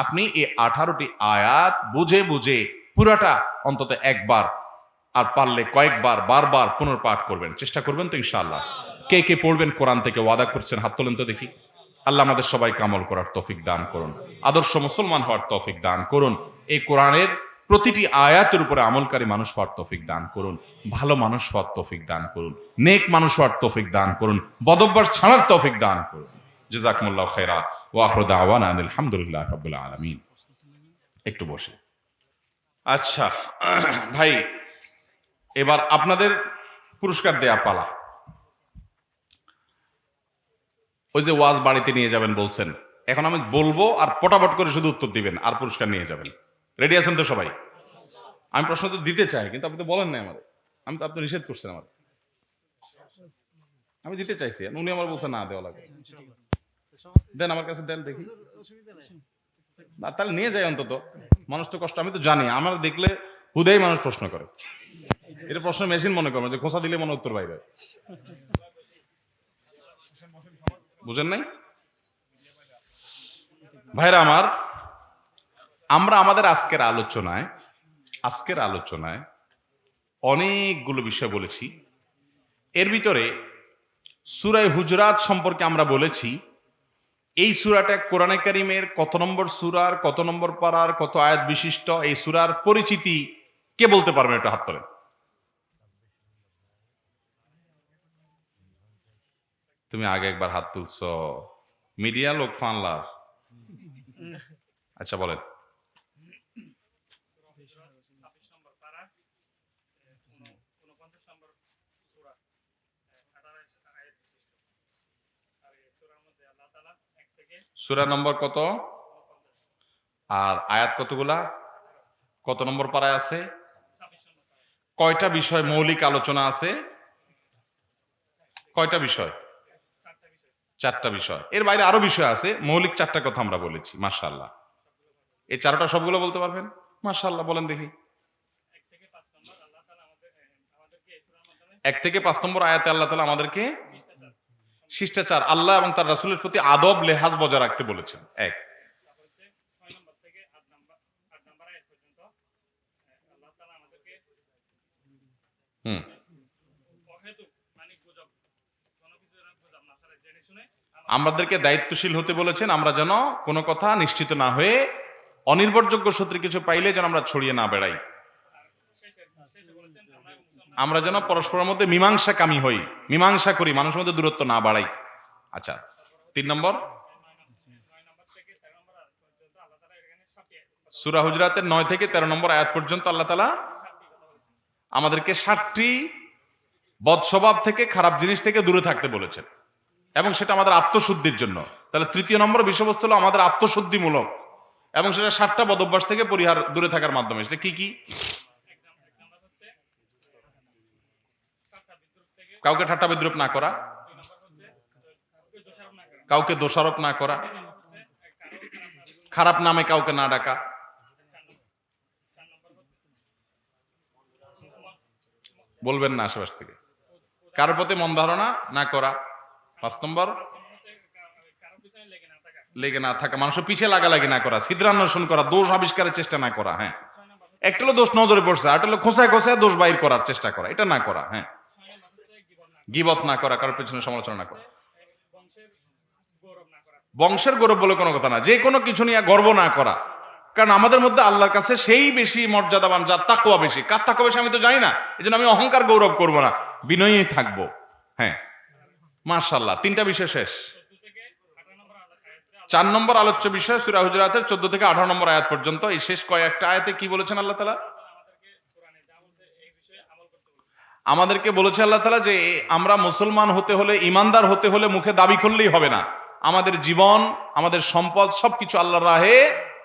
আপনি এই 18টি আয়াত বুঝে বুঝে পুরাটা অন্তত একবার, আর পারলে কয়েকবার, বারবার পুনর্পাঠ করবেন, চেষ্টা করবেন তো ইনশাআল্লাহ। কে কে পড়বেন কোরআন থেকে ওয়াদা করছেন? হাত তোলেন তো দেখি। আল্লাহ আমাদের সবাইকে আমল করার তৌফিক দান করুন, আদর্শ মুসলমান হওয়ার তৌফিক দান করুন, এই কোরআনের প্রতিটি আয়াতের উপরে আমলকারী মানুষ হওয়ার তৌফিক দান করুন, ভালো মানুষ হওয়ার তৌফিক দান করুন, নেক মানুষ হওয়ার তৌফিক দান করুন, বদঅভ্যাস ছাড়ার তৌফিক দান করুন। জাযাকুমুল্লাহু খাইরা ওয়া আখিরু দাওয়ানা আলহামদুলিল্লাহি রাব্বিল আলামিন। একটু বসে। আচ্ছা ভাই, এবার আপনাদের পুরস্কার দেয়া পালা। ওই যে ওয়াজ বাড়িতে নিয়ে যাবেন বলছেন, এখন আমি বলবো আর পটাপট করে শুধু উত্তর দিবেন আর পুরস্কার নিয়ে যাবেন। রেডি আছেন তো সবাই? আমি প্রশ্ন তো দিতে চাই, কিন্তু আপনি তো বলেন নাই আমাদের, আমি তো আপনি নিষেধ করছেন আমার। আমি দিতে চাইছি, উনি আমার বলছেন না দেওয়া লাগে। দেন আমার কাছে দেন দেখি। না তাহলে নিয়ে যাই অন্তত, মানুষ তো কষ্ট, আমি তো জানি, আমার দেখলে হুদাই মানুষ প্রশ্ন করে, এটা প্রশ্ন মেশিন মনে করবেন যে খোঁচা দিলে মনে উত্তর বাইরে। বুঝেন নাই ভাইরা আমার? আমরা আমাদের আজকের আলোচনায় অনেকগুলো বিষয় বলেছি। এর ভিতরে সূরা হুজরাত সম্পর্কে আমরা বলেছি এই সূরাটা কোরআনে কারীমের কত নম্বর সূরার, কত নম্বর পারার, কত আয়াত বিশিষ্ট, এই সূরার পরিচিতি কে বলতে পারবেন? একটু হাত তোলেন। তুমি আগে একবার হাত তুলছ, মিডিয়া লোক ফানলার। আচ্ছা বলেন। সূরা নম্বর কত আর আয়াত কতগুলা? কত নম্বর পারায় আছে? কয়টা বিষয় মৌলিক আলোচনা আছে? কয়টা বিষয়? 4টা বিষয়। এর বাইরে আরো বিষয় আছে, মৌলিক 4টা কথা আমরা বলেছি। মাশাআল্লাহ। এই 4টা সবগুলো বলতে পারবেন? মাশাআল্লাহ, বলেন দেখি। 1 থেকে 5 নম্বর আয়াতে আল্লাহ তাআলা আমাদেরকে শিষ্টাচার, আল্লাহ এবং তার রাসূলের প্রতি আদব লেহাজ বজায় রাখতে বলেছেন। 1। আমাদেরকে দায়িত্বশীল হতে বলেছেন, আমরা যেন কোনো কথা নিশ্চিত না হয়ে অনির্ভরযোগ্য সূত্রে কিছু পাইলে যেন আমরা ছড়িয়ে না বেড়াই। আমরা যেন পরস্পরের মধ্যে মীমাংসাকামী হই, মীমাংসা করি, মানুষের মধ্যে দূরত্ব না বাড়াই। আচ্ছা, 3 নম্বর সূরা হুজরাতের 9 থেকে 13 নম্বর আয়াত পর্যন্ত আল্লাহ তাআলা আমাদেরকে 7টি বদস্বভাব থেকে, খারাপ জিনিস থেকে দূরে থাকতে বলেছেন, এবং সেটা আমাদের আত্মশুদ্ধির জন্য। তাহলে 3য় নম্বর বিষয়বস্তু হলো আমাদের আত্মশুদ্ধিমূলক, এবং সেটা 7টা বদভ্যাস থেকে পরিহার, দূরে থাকার মাধ্যমে। সেটা কি কি? কাউকে ঠাট্টা বিদ্রুপ না করা, কাউকে দোষারোপ না করা, খারাপ নামে কাউকে না ডাকা, বলবেন না আশেপাশ থেকে, কারোর প্রতি মন ধারণা না করা। 5 নম্বর লেগে না থাকা, মানুষের পিছে লাগালাগি না করা, ছিদ্রান্বেষণ করা, দোষ আবিষ্কারের চেষ্টা না করা। হ্যাঁ, একটা হলো দোষ নজরে পড়ছে, আর একটা হলো খোঁচায় খোঁচায় দোষ বাইর করার চেষ্টা করা, এটা না করা। হ্যাঁ, গীবত না করা, কারোর পেছনে সমালোচনা না করা। বংশের গৌরব বলে কোনো কথা না, যে কোনো কিছু নিয়ে গর্ব না করা, কারণ আমাদের মধ্যে আল্লাহর কাছে সেই বেশি মর্যাদাবান যার তাকওয়া বেশি। কার তাকওয়া বেশি আমি তো জানি না, এজন্য আমি অহংকার গৌরব করব না, বিনয়ী থাকবো। হ্যাঁ, মাশাআল্লাহ। 3টা বিষয় শেষ। 4 নম্বর আলোচ্য বিষয় সূরা হুজরাতের 14 থেকে 18 নম্বর আয়াত পর্যন্ত। এই শেষ কয়েকটা আয়াতে কি বলেছেন আল্লাহ তাআলা? আমাদেরকে বলেছে আল্লাহ তাআলা যে আমরা মুসলমান হতে হলে, ইমানদার হতে হলে মুখে দাবি করলেই হবে না, আমাদের জীবন, আমাদের সম্পদ সবকিছু আল্লাহর রাহে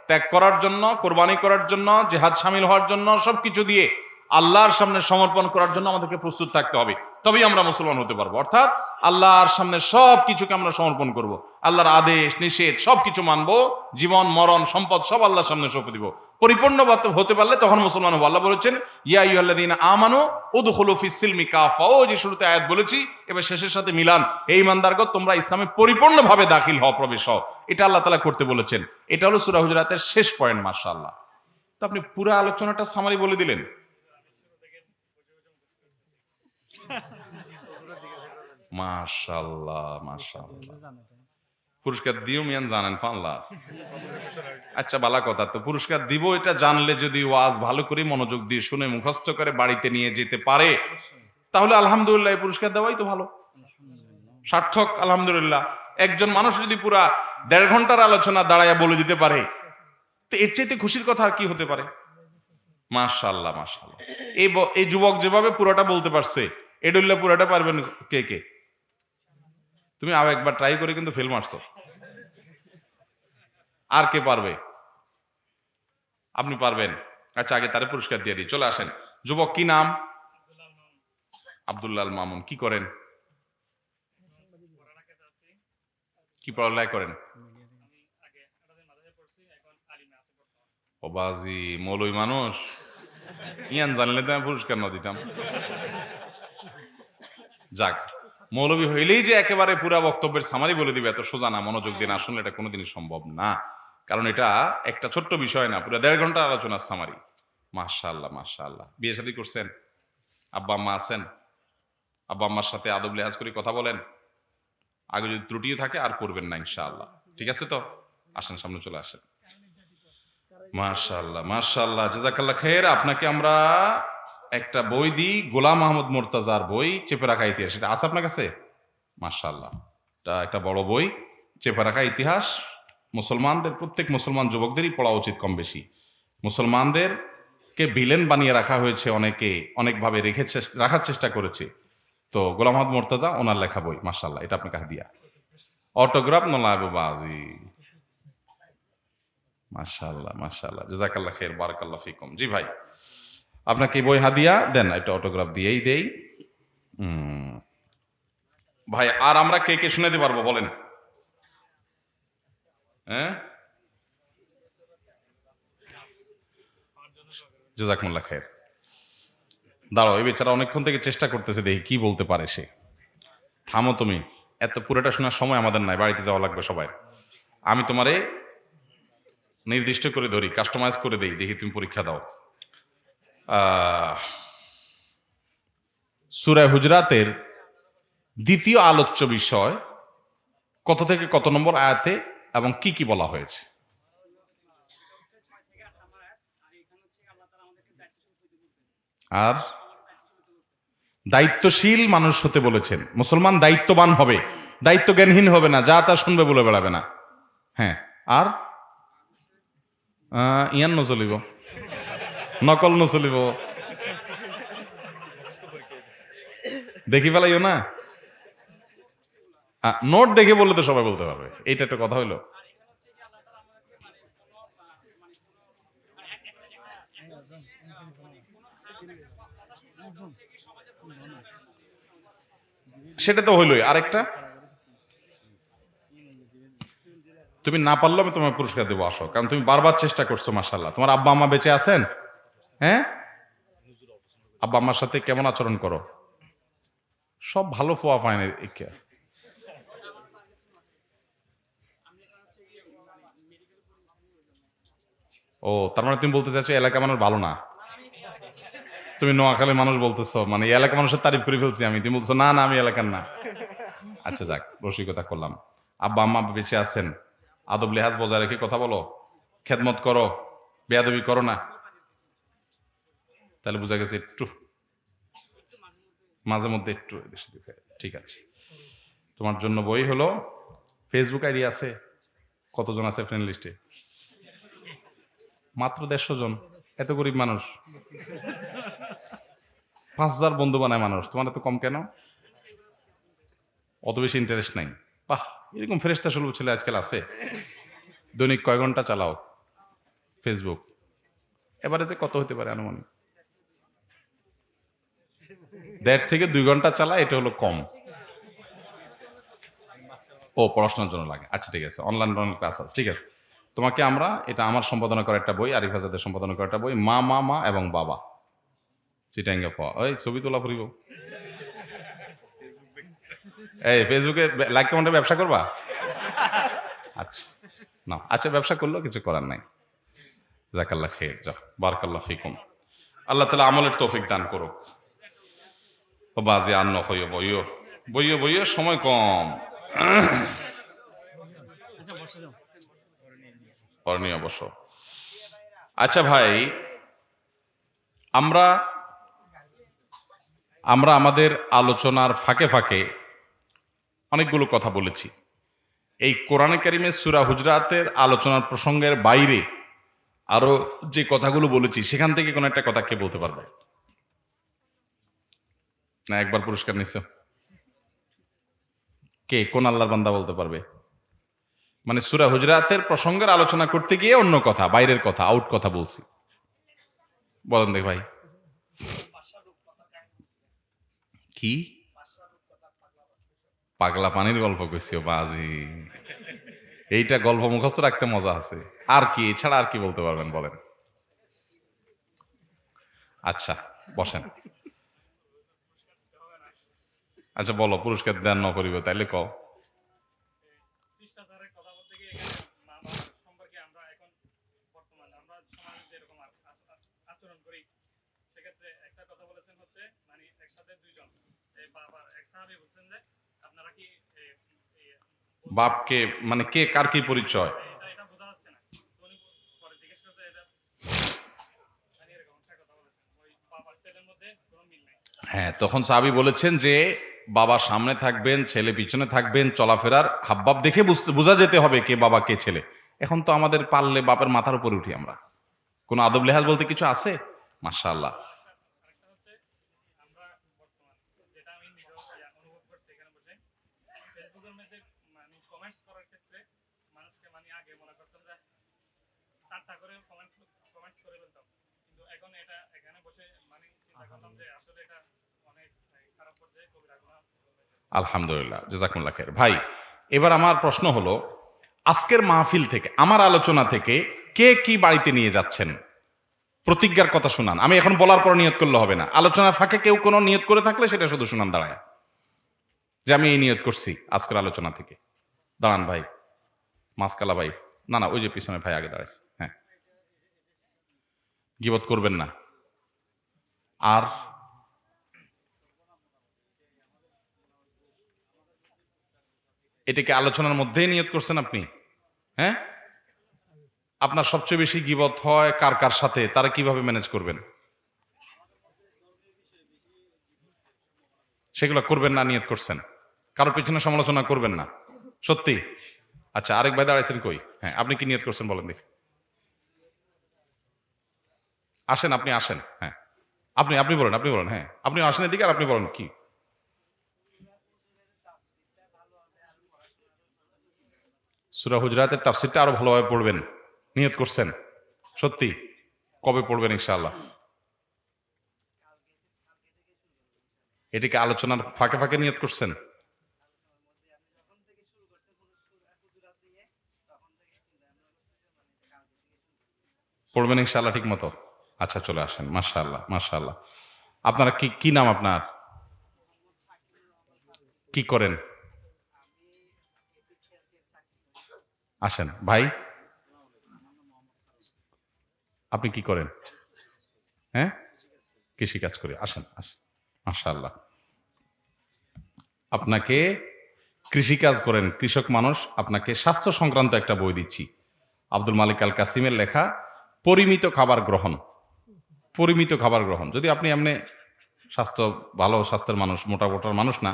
ত্যাগ করার জন্য, কোরবানি করার জন্য, জিহাদ শামিল হওয়ার জন্য, সবকিছু দিয়ে আল্লাহর সামনে সমর্পণ করার জন্য আমাদেরকে প্রস্তুত থাকতে হবে, তবেই আমরা মুসলমান হতে পারবো। অর্থাৎ আল্লাহর সামনে সব কিছুকে আমরা সমর্পণ করব, আল্লাহর আদেশ নিষেধ সবকিছু মানবো, জীবন মরণ সম্পদ সব আল্লাহর সামনে সঁপে দিব। পরিপূর্ণ হতে পারলে তখন মুসলমান হবো। আল্লাহ বলেছেন ইয়া আইয়ুহাল্লাযীনা আমানু উদখুলু ফিস সিলমি কাফা। ও যে শুরুতে আয়াত বলেছি, এবার শেষের সাথে মিলান, এই ইমানদারগণ তোমরা ইসলামে পরিপূর্ণভাবে দাখিল হও, প্রবেশ হও, এটা আল্লাহ তাআলা করতে বলেছেন। এটা হলো সূরা হুজরাতের শেষ পয়েন্ট। মাশাআল্লাহ। তো আপনি পুরো আলোচনাটা সামারি বলে দিলেন। মাশাআল্লাহ, মাশাআল্লাহ। পুরস্কার দিও মিয়ান জানেন ফাল্লা। আচ্ছা, বালা কথা। তো পুরস্কার দিব এটা জানলে, যদি ওয়াজ ভালো করে মনোযোগ দিয়ে শুনে মুখস্থ করে বাড়িতে নিয়ে যেতে পারে, তাহলে আলহামদুলিল্লাহ, এই পুরস্কার দেওয়াই তো ভালো, সার্থক। আলহামদুলিল্লাহ। একজন মানুষ যদি পুরা 1.5 ঘন্টার আলোচনা দাঁড়ায় বলে দিতে পারে, তো এর চাইতে খুশির কথা আর কি হতে পারে? মাশাআল্লাহ, মাশাআল্লাহ। এই যুবক যেভাবে পুরোটা বলতে পারছে, এডুল্লাহ পুরোটা পারবেন কে কে? তুমি আরো একবার ট্রাই করে কিন্তু ফেল মারছো। আর কে পারবে? আপনি পারবেন। আচ্ছা, আগে তারে পুরস্কার দিয়ে দিই। চলে আসেন। যুবক কি নাম? আব্দুল্লাহ আল মামুন। কি করেন? কি পড়ালেখা করেন? ও বাজি, মৌলবী মানুষ। ইয়ান জানলে তো আমি পুরস্কার না দিতাম। যাক, মৌলবী হইলেই যে একেবারে পুরা বক্তব্যের সামারি বলে দিবে, এত সোজা না। মনোযোগ দিয়ে না শুনলে এটা কোনোদিনই সম্ভব না, কারণ এটা একটা ছোট্ট বিষয় না, পুরো 1.5 ঘন্টা আলোচনার সামারি। মাশাআল্লাহ, মাশাআল্লাহ। বিয়ে শাদী করছেন? আব্বা আম্মা আছেন? আব্বা আম্মার সাথে আদব লেহাজ করে কথা বলেন? আগে যদি ত্রুটিও থাকে আর করবেন না ইনশাআল্লাহ। ঠিক আছে তো? আসেন, সামনে চলে আসেন। মাশাআল্লাহ, মাশাআল্লাহ, জাযাকাল্লাহ খাইর। আপনাকে আমরা একটা বই দিই, গোলাম মাহমুদ মুর্তজার বই, চেপে রাখা ইতিহাস। সেটা আছে আপনার কাছে? মাশাআল্লাহ, এটা একটা বড় বই, চেপে রাখা ইতিহাস। মুসলমানদের, প্রত্যেক মুসলমান যুবকদেরই পড়া উচিত কম বেশি। মুসলমানদেরকে ভিলেন বানিয়ে রাখা হয়েছে, অনেকে অনেকভাবে রাখার চেষ্টা করেছে। তো গোলাম মাহমুদ মুর্তজা, ওনার লেখা বই, মাশাআল্লাহ, এটা আপনাকে হাদিয়া। অটোগ্রাফ নোলায়েব বাজি। মাশাআল্লাহ, মাশাআল্লাহ, জাযাকাল্লাহ খাইর, বারাকাল্লাহ ফিকুম। জি ভাই, আপনাকে এই বই হাদিয়া দেন, একটা অটোগ্রাফ দিয়েই দেই। ভাই, আর আমরা কে কে শুনাতে পারবো বলেন? হ্যাঁ, জাযাকুমুল্লাহ খাইর। দাঁড়াও, এই বেচারা অনেকক্ষণ থেকে চেষ্টা করতেছে, দেখি কি বলতে পারে সে। থামো তুমি, এত পুরোটা শোনার সময় আমাদের নাই, বাড়িতে যাওয়া লাগবে সবাই। আমি তোমারে নির্দিষ্ট করে ধরি, কাস্টমাইজ করে দেই, দেখি তুমি পরীক্ষা দাও। সূরা হুজরাতের দ্বিতীয় আলোচ্য বিষয় কত থেকে কত নম্বর আয়াতে এবং কি কি বলা হয়েছে? আর দায়িত্বশীল মানুষ হতে বলেছেন। মুসলমান দায়িত্ববান হবে, দায়িত্ব জ্ঞানহীন হবে না, যা তা শুনবে বলে বেড়াবে না। হ্যাঁ, আর ইয়ান নচলিব, নকল নচলিব, দেখি ফেলাইও না। নোট দেখে বললে তো সবাই বলতে পারবে, এইটা একটা কথা হইলো। সেটা তো হইলই। আরেকটা, তুমি না পারলে আমি তোমার পুরস্কার দেবো, আসো, কারণ তুমি বারবার চেষ্টা করছো। মাশাআল্লাহ, তোমার আব্বা আম্মা বেঁচে আছেন? হ্যাঁ, আব্বা আম্মার সাথে কেমন আচরণ করো? সব ভালো ফোয়া পায় না। ও, তার মানে তুমি বলতে চাইছো এলাকা মানুষ ভালো না? তুমি নোয়াখালীর মানুষ বলতেছো, মানে এলাকা মানুষের তারিফ করে ফেলছি আমি, তুমি বলছো না না আমি এলাকার না। আচ্ছা যাক, রসিকতা করলাম। আব্বা আম্মা বেঁচে আছেন, আদব লেহাজ বজায় রেখে কথা বলো, খেদমত করো, বেয়াদবি করো না। তাহলে বোঝা গেছে একটু মাঝে মধ্যে একটু বেশি দিকে। ঠিক আছে, তোমার জন্য বই হলো। ফেসবুক আইডি আছে? কতজন আছে ফ্রেন্ড লিস্টে? মাত্র 150 জন। এত গরিব মানুষ, 5000 বন্ধু বানায় মানুষ, তোমার এত কম কেন? অত বেশি ইন্টারেস্ট নাই? বাহ, এরকম ফেরেশতা সুলভ ছেলে আজকাল আছে। দৈনিক কয় ঘন্টা চালাও ফেসবুক? এবারে যে কত হতে পারে আনুমানিক? 1.5 থেকে 2 ঘন্টা চালা, এটা হলো কম। ও, পড়াশোনার জন্য লাগে। আচ্ছা ঠিক আছে, অনলাইন ক্লাস আছে, ঠিক আছে। তোমাকে আমরা, এটা আমার সম্পাদনা করা একটা বই, আরিফ আজাদের সম্পাদনা করা একটা বই, মা মা মা এবং বাবা, চিটাঙ্গে ফ। ওই ছবি তোলা ফুরিব। এই ফেসবুকে লাইক কমেন্টে ব্যবসা করবা? আচ্ছা না, আচ্ছা, ব্যবসা করলেও কিছু করার নাই। জাকাল্লাহ খের, যা, বারাকাল্লাহ ফিকুম। আল্লাহ তাআলা আমলের তৌফিক দান করুক। ও বাজি আর নফইও বইও বইও বইও, সময় কম। করণীয় অবশ্য। আচ্ছা ভাই, আমরা আমাদের আলোচনার ফাঁকে ফাঁকে অনেকগুলো কথা বলেছি। এই কোরআনে কারিমের সূরা হুজরাতের আলোচনার প্রসঙ্গের বাইরে আরো যে কথাগুলো বলেছি, সেখান থেকে কোন একটা কথা কে বলতে পারবে? না, একবার পুরস্কার নিছো? কে, কোন আল্লাহর বান্দা বলতে পারবে? মানে সূরা হুজরাতের প্রসঙ্গের আলোচনা করতে গিয়ে অন্য কথা, বাইরের কথা, আউট কথা বলছি, বলেন দেখ ভাই। কি পাগলা পানির গল্প কইছি? বাজি, এইটা গল্প মুখস্থ রাখতে মজা আছে। আর কি এছাড়া আর কি বলতে পারবেন বলেন? আচ্ছা বসেন। আচ্ছা বলো, পুরস্কার দেন ন করিব, তাইলে কও। বাপকে মানে কে কার কি পরিচয়? হ্যাঁ, তখন সাহাবী বলেছেন যে বাবা সামনে থাকবেন, ছেলে পিছনে থাকবেন, চলাফেরার হাবভাব দেখে বোঝা যেতে হবে কে বাবা কে ছেলে। এখন তো আমাদের পারলে বাপের মাথার উপরে উঠি আমরা। কোনো আদব লেহাজ বলতে কিছু আছে? মাশাআল্লাহ। আলহামদুলিল্লাহ, জাযাকুমুল্লাহ খাইর। ভাই, এবার আমার প্রশ্ন হলো, আজকের মাহফিল থেকে, আমার আলোচনা থেকে কে কি বাড়িতে নিয়ে যাচ্ছেন? প্রতিজ্ঞার কথা শুনান। আমি এখন বলার পর নিয়ত করলে হবে না। আলোচনার ফাঁকে কেউ কোনো নিয়ত করে থাকলে সেটা শুধু শুনান দাঁড়ায়, যে আমি এই নিয়ত করছি আজকের আলোচনা থেকে। দাঁড়ান ভাই, মাসকালা ভাই, না না, ওই যে পিছনে ভাই আগে দাঁড়াইছে। হ্যাঁ, গীবত করবেন না। আর এটাকে আলোচনার মধ্যেই নিয়ত করছেন আপনি? হ্যাঁ, আপনার সবচেয়ে বেশি গীবত হয় কার কার সাথে, তারা কিভাবে ম্যানেজ করবেন? সেগুলো করবেন না নিয়ত করছেন, কারোর পিছনে সমালোচনা করবেন না, সত্যি? আচ্ছা, আরেক ভাই দাঁড়াইছেন কই? হ্যাঁ, আপনি কি নিয়ত করছেন বলেন দেখি। আসেন, আপনি আসেন। হ্যাঁ, আপনি আপনি বলেন, আপনি বলেন। হ্যাঁ, আপনি আসেন এদিকে, আর আপনি বলেন কি। সূরা হুজুরাতের তাফসীরটা আরো ভালোভাবে পড়বেন, নিয়ত করছেন? সত্যি? কবে পড়বেন ইনশাআল্লাহ? এটাকে আলোচনার ফাঁকে ফাঁকে নিয়ত করছেন? পড়বেন ইনশাআল্লাহ ঠিক মতো? আচ্ছা, চলে আসেন। মাশাআল্লাহ, মাশাআল্লাহ। আপনারা কি কি নাম আপনার? কি করেন? আসেন ভাই, আপনি কি করেন? হ্যাঁ, কৃষি কাজ করে। আসেন, আসেন। মাশাআল্লাহ। আপনাকে কৃষিকাজ করেন, কৃষক মানুষ, আপনাকে স্বাস্থ্য সংক্রান্ত একটা বই দিচ্ছি, আব্দুল মালিক আল কাসিমের লেখা, পরিমিত খাবার গ্রহণ। পরিমিত খাবার গ্রহণ, যদি আপনি এমনি স্বাস্থ্য ভালো স্বাস্থ্যের মানুষ, মোটার মানুষ না,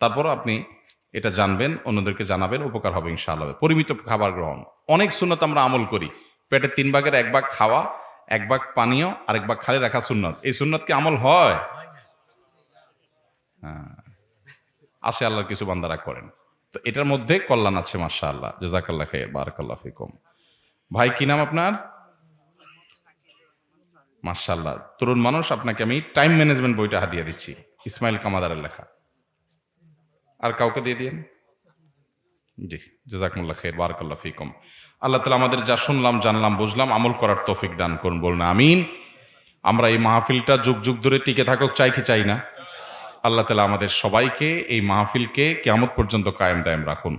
তারপরও আপনি এটা জানবেন, অন্যদেরকে জানাবেন, উপকার হবে ইনশাআল্লাহ। পরিমিত খাবার গ্রহণ। অনেক সুন্নত আমরা আমল করি, পেটের 3 ভাগের 1 ভাগ খাওয়া, 1 ভাগ পানীয়, আর 1 ভাগ খালি রাখা সুন্নত। এই সুন্নত কি আমল হয়? হ্যাঁ, আছে, আল্লাহর কিছু বান্দারা করেন। তো এটার মধ্যে কল্যাণ আছে, মাশাআল্লাহ। জাযাকাল্লাহ খাইর, বারাকাল্লাহ ফিকুম। ভাই, কি নাম আপনার? মাশাআল্লাহ, তরুণ মানুষ। আপনাকে আমি টাইম ম্যানেজমেন্ট বইটা হাদিয়া দিচ্ছি, ইসমাইল কামাদারের লেখা। আর কাউকে দিয়ে দিন। জি, জাযাকুমুল্লাহ খাইর, বারাকাল্লাহ ফিকুম। আল্লাহ তাআলা আমাদের যা শুনলাম, জানলাম, বুঝলাম, আমল করার তৌফিক দান করুন, বলুন আমিন। আমরা এই মাহফিলটা যুগ যুগ ধরে টিকে থাকুক, চাই কি চাই না? আল্লাহ তাআলা আমাদের সবাইকে, এই মাহফিলকে কিয়ামত পর্যন্ত কায়েম দায়েম রাখুন।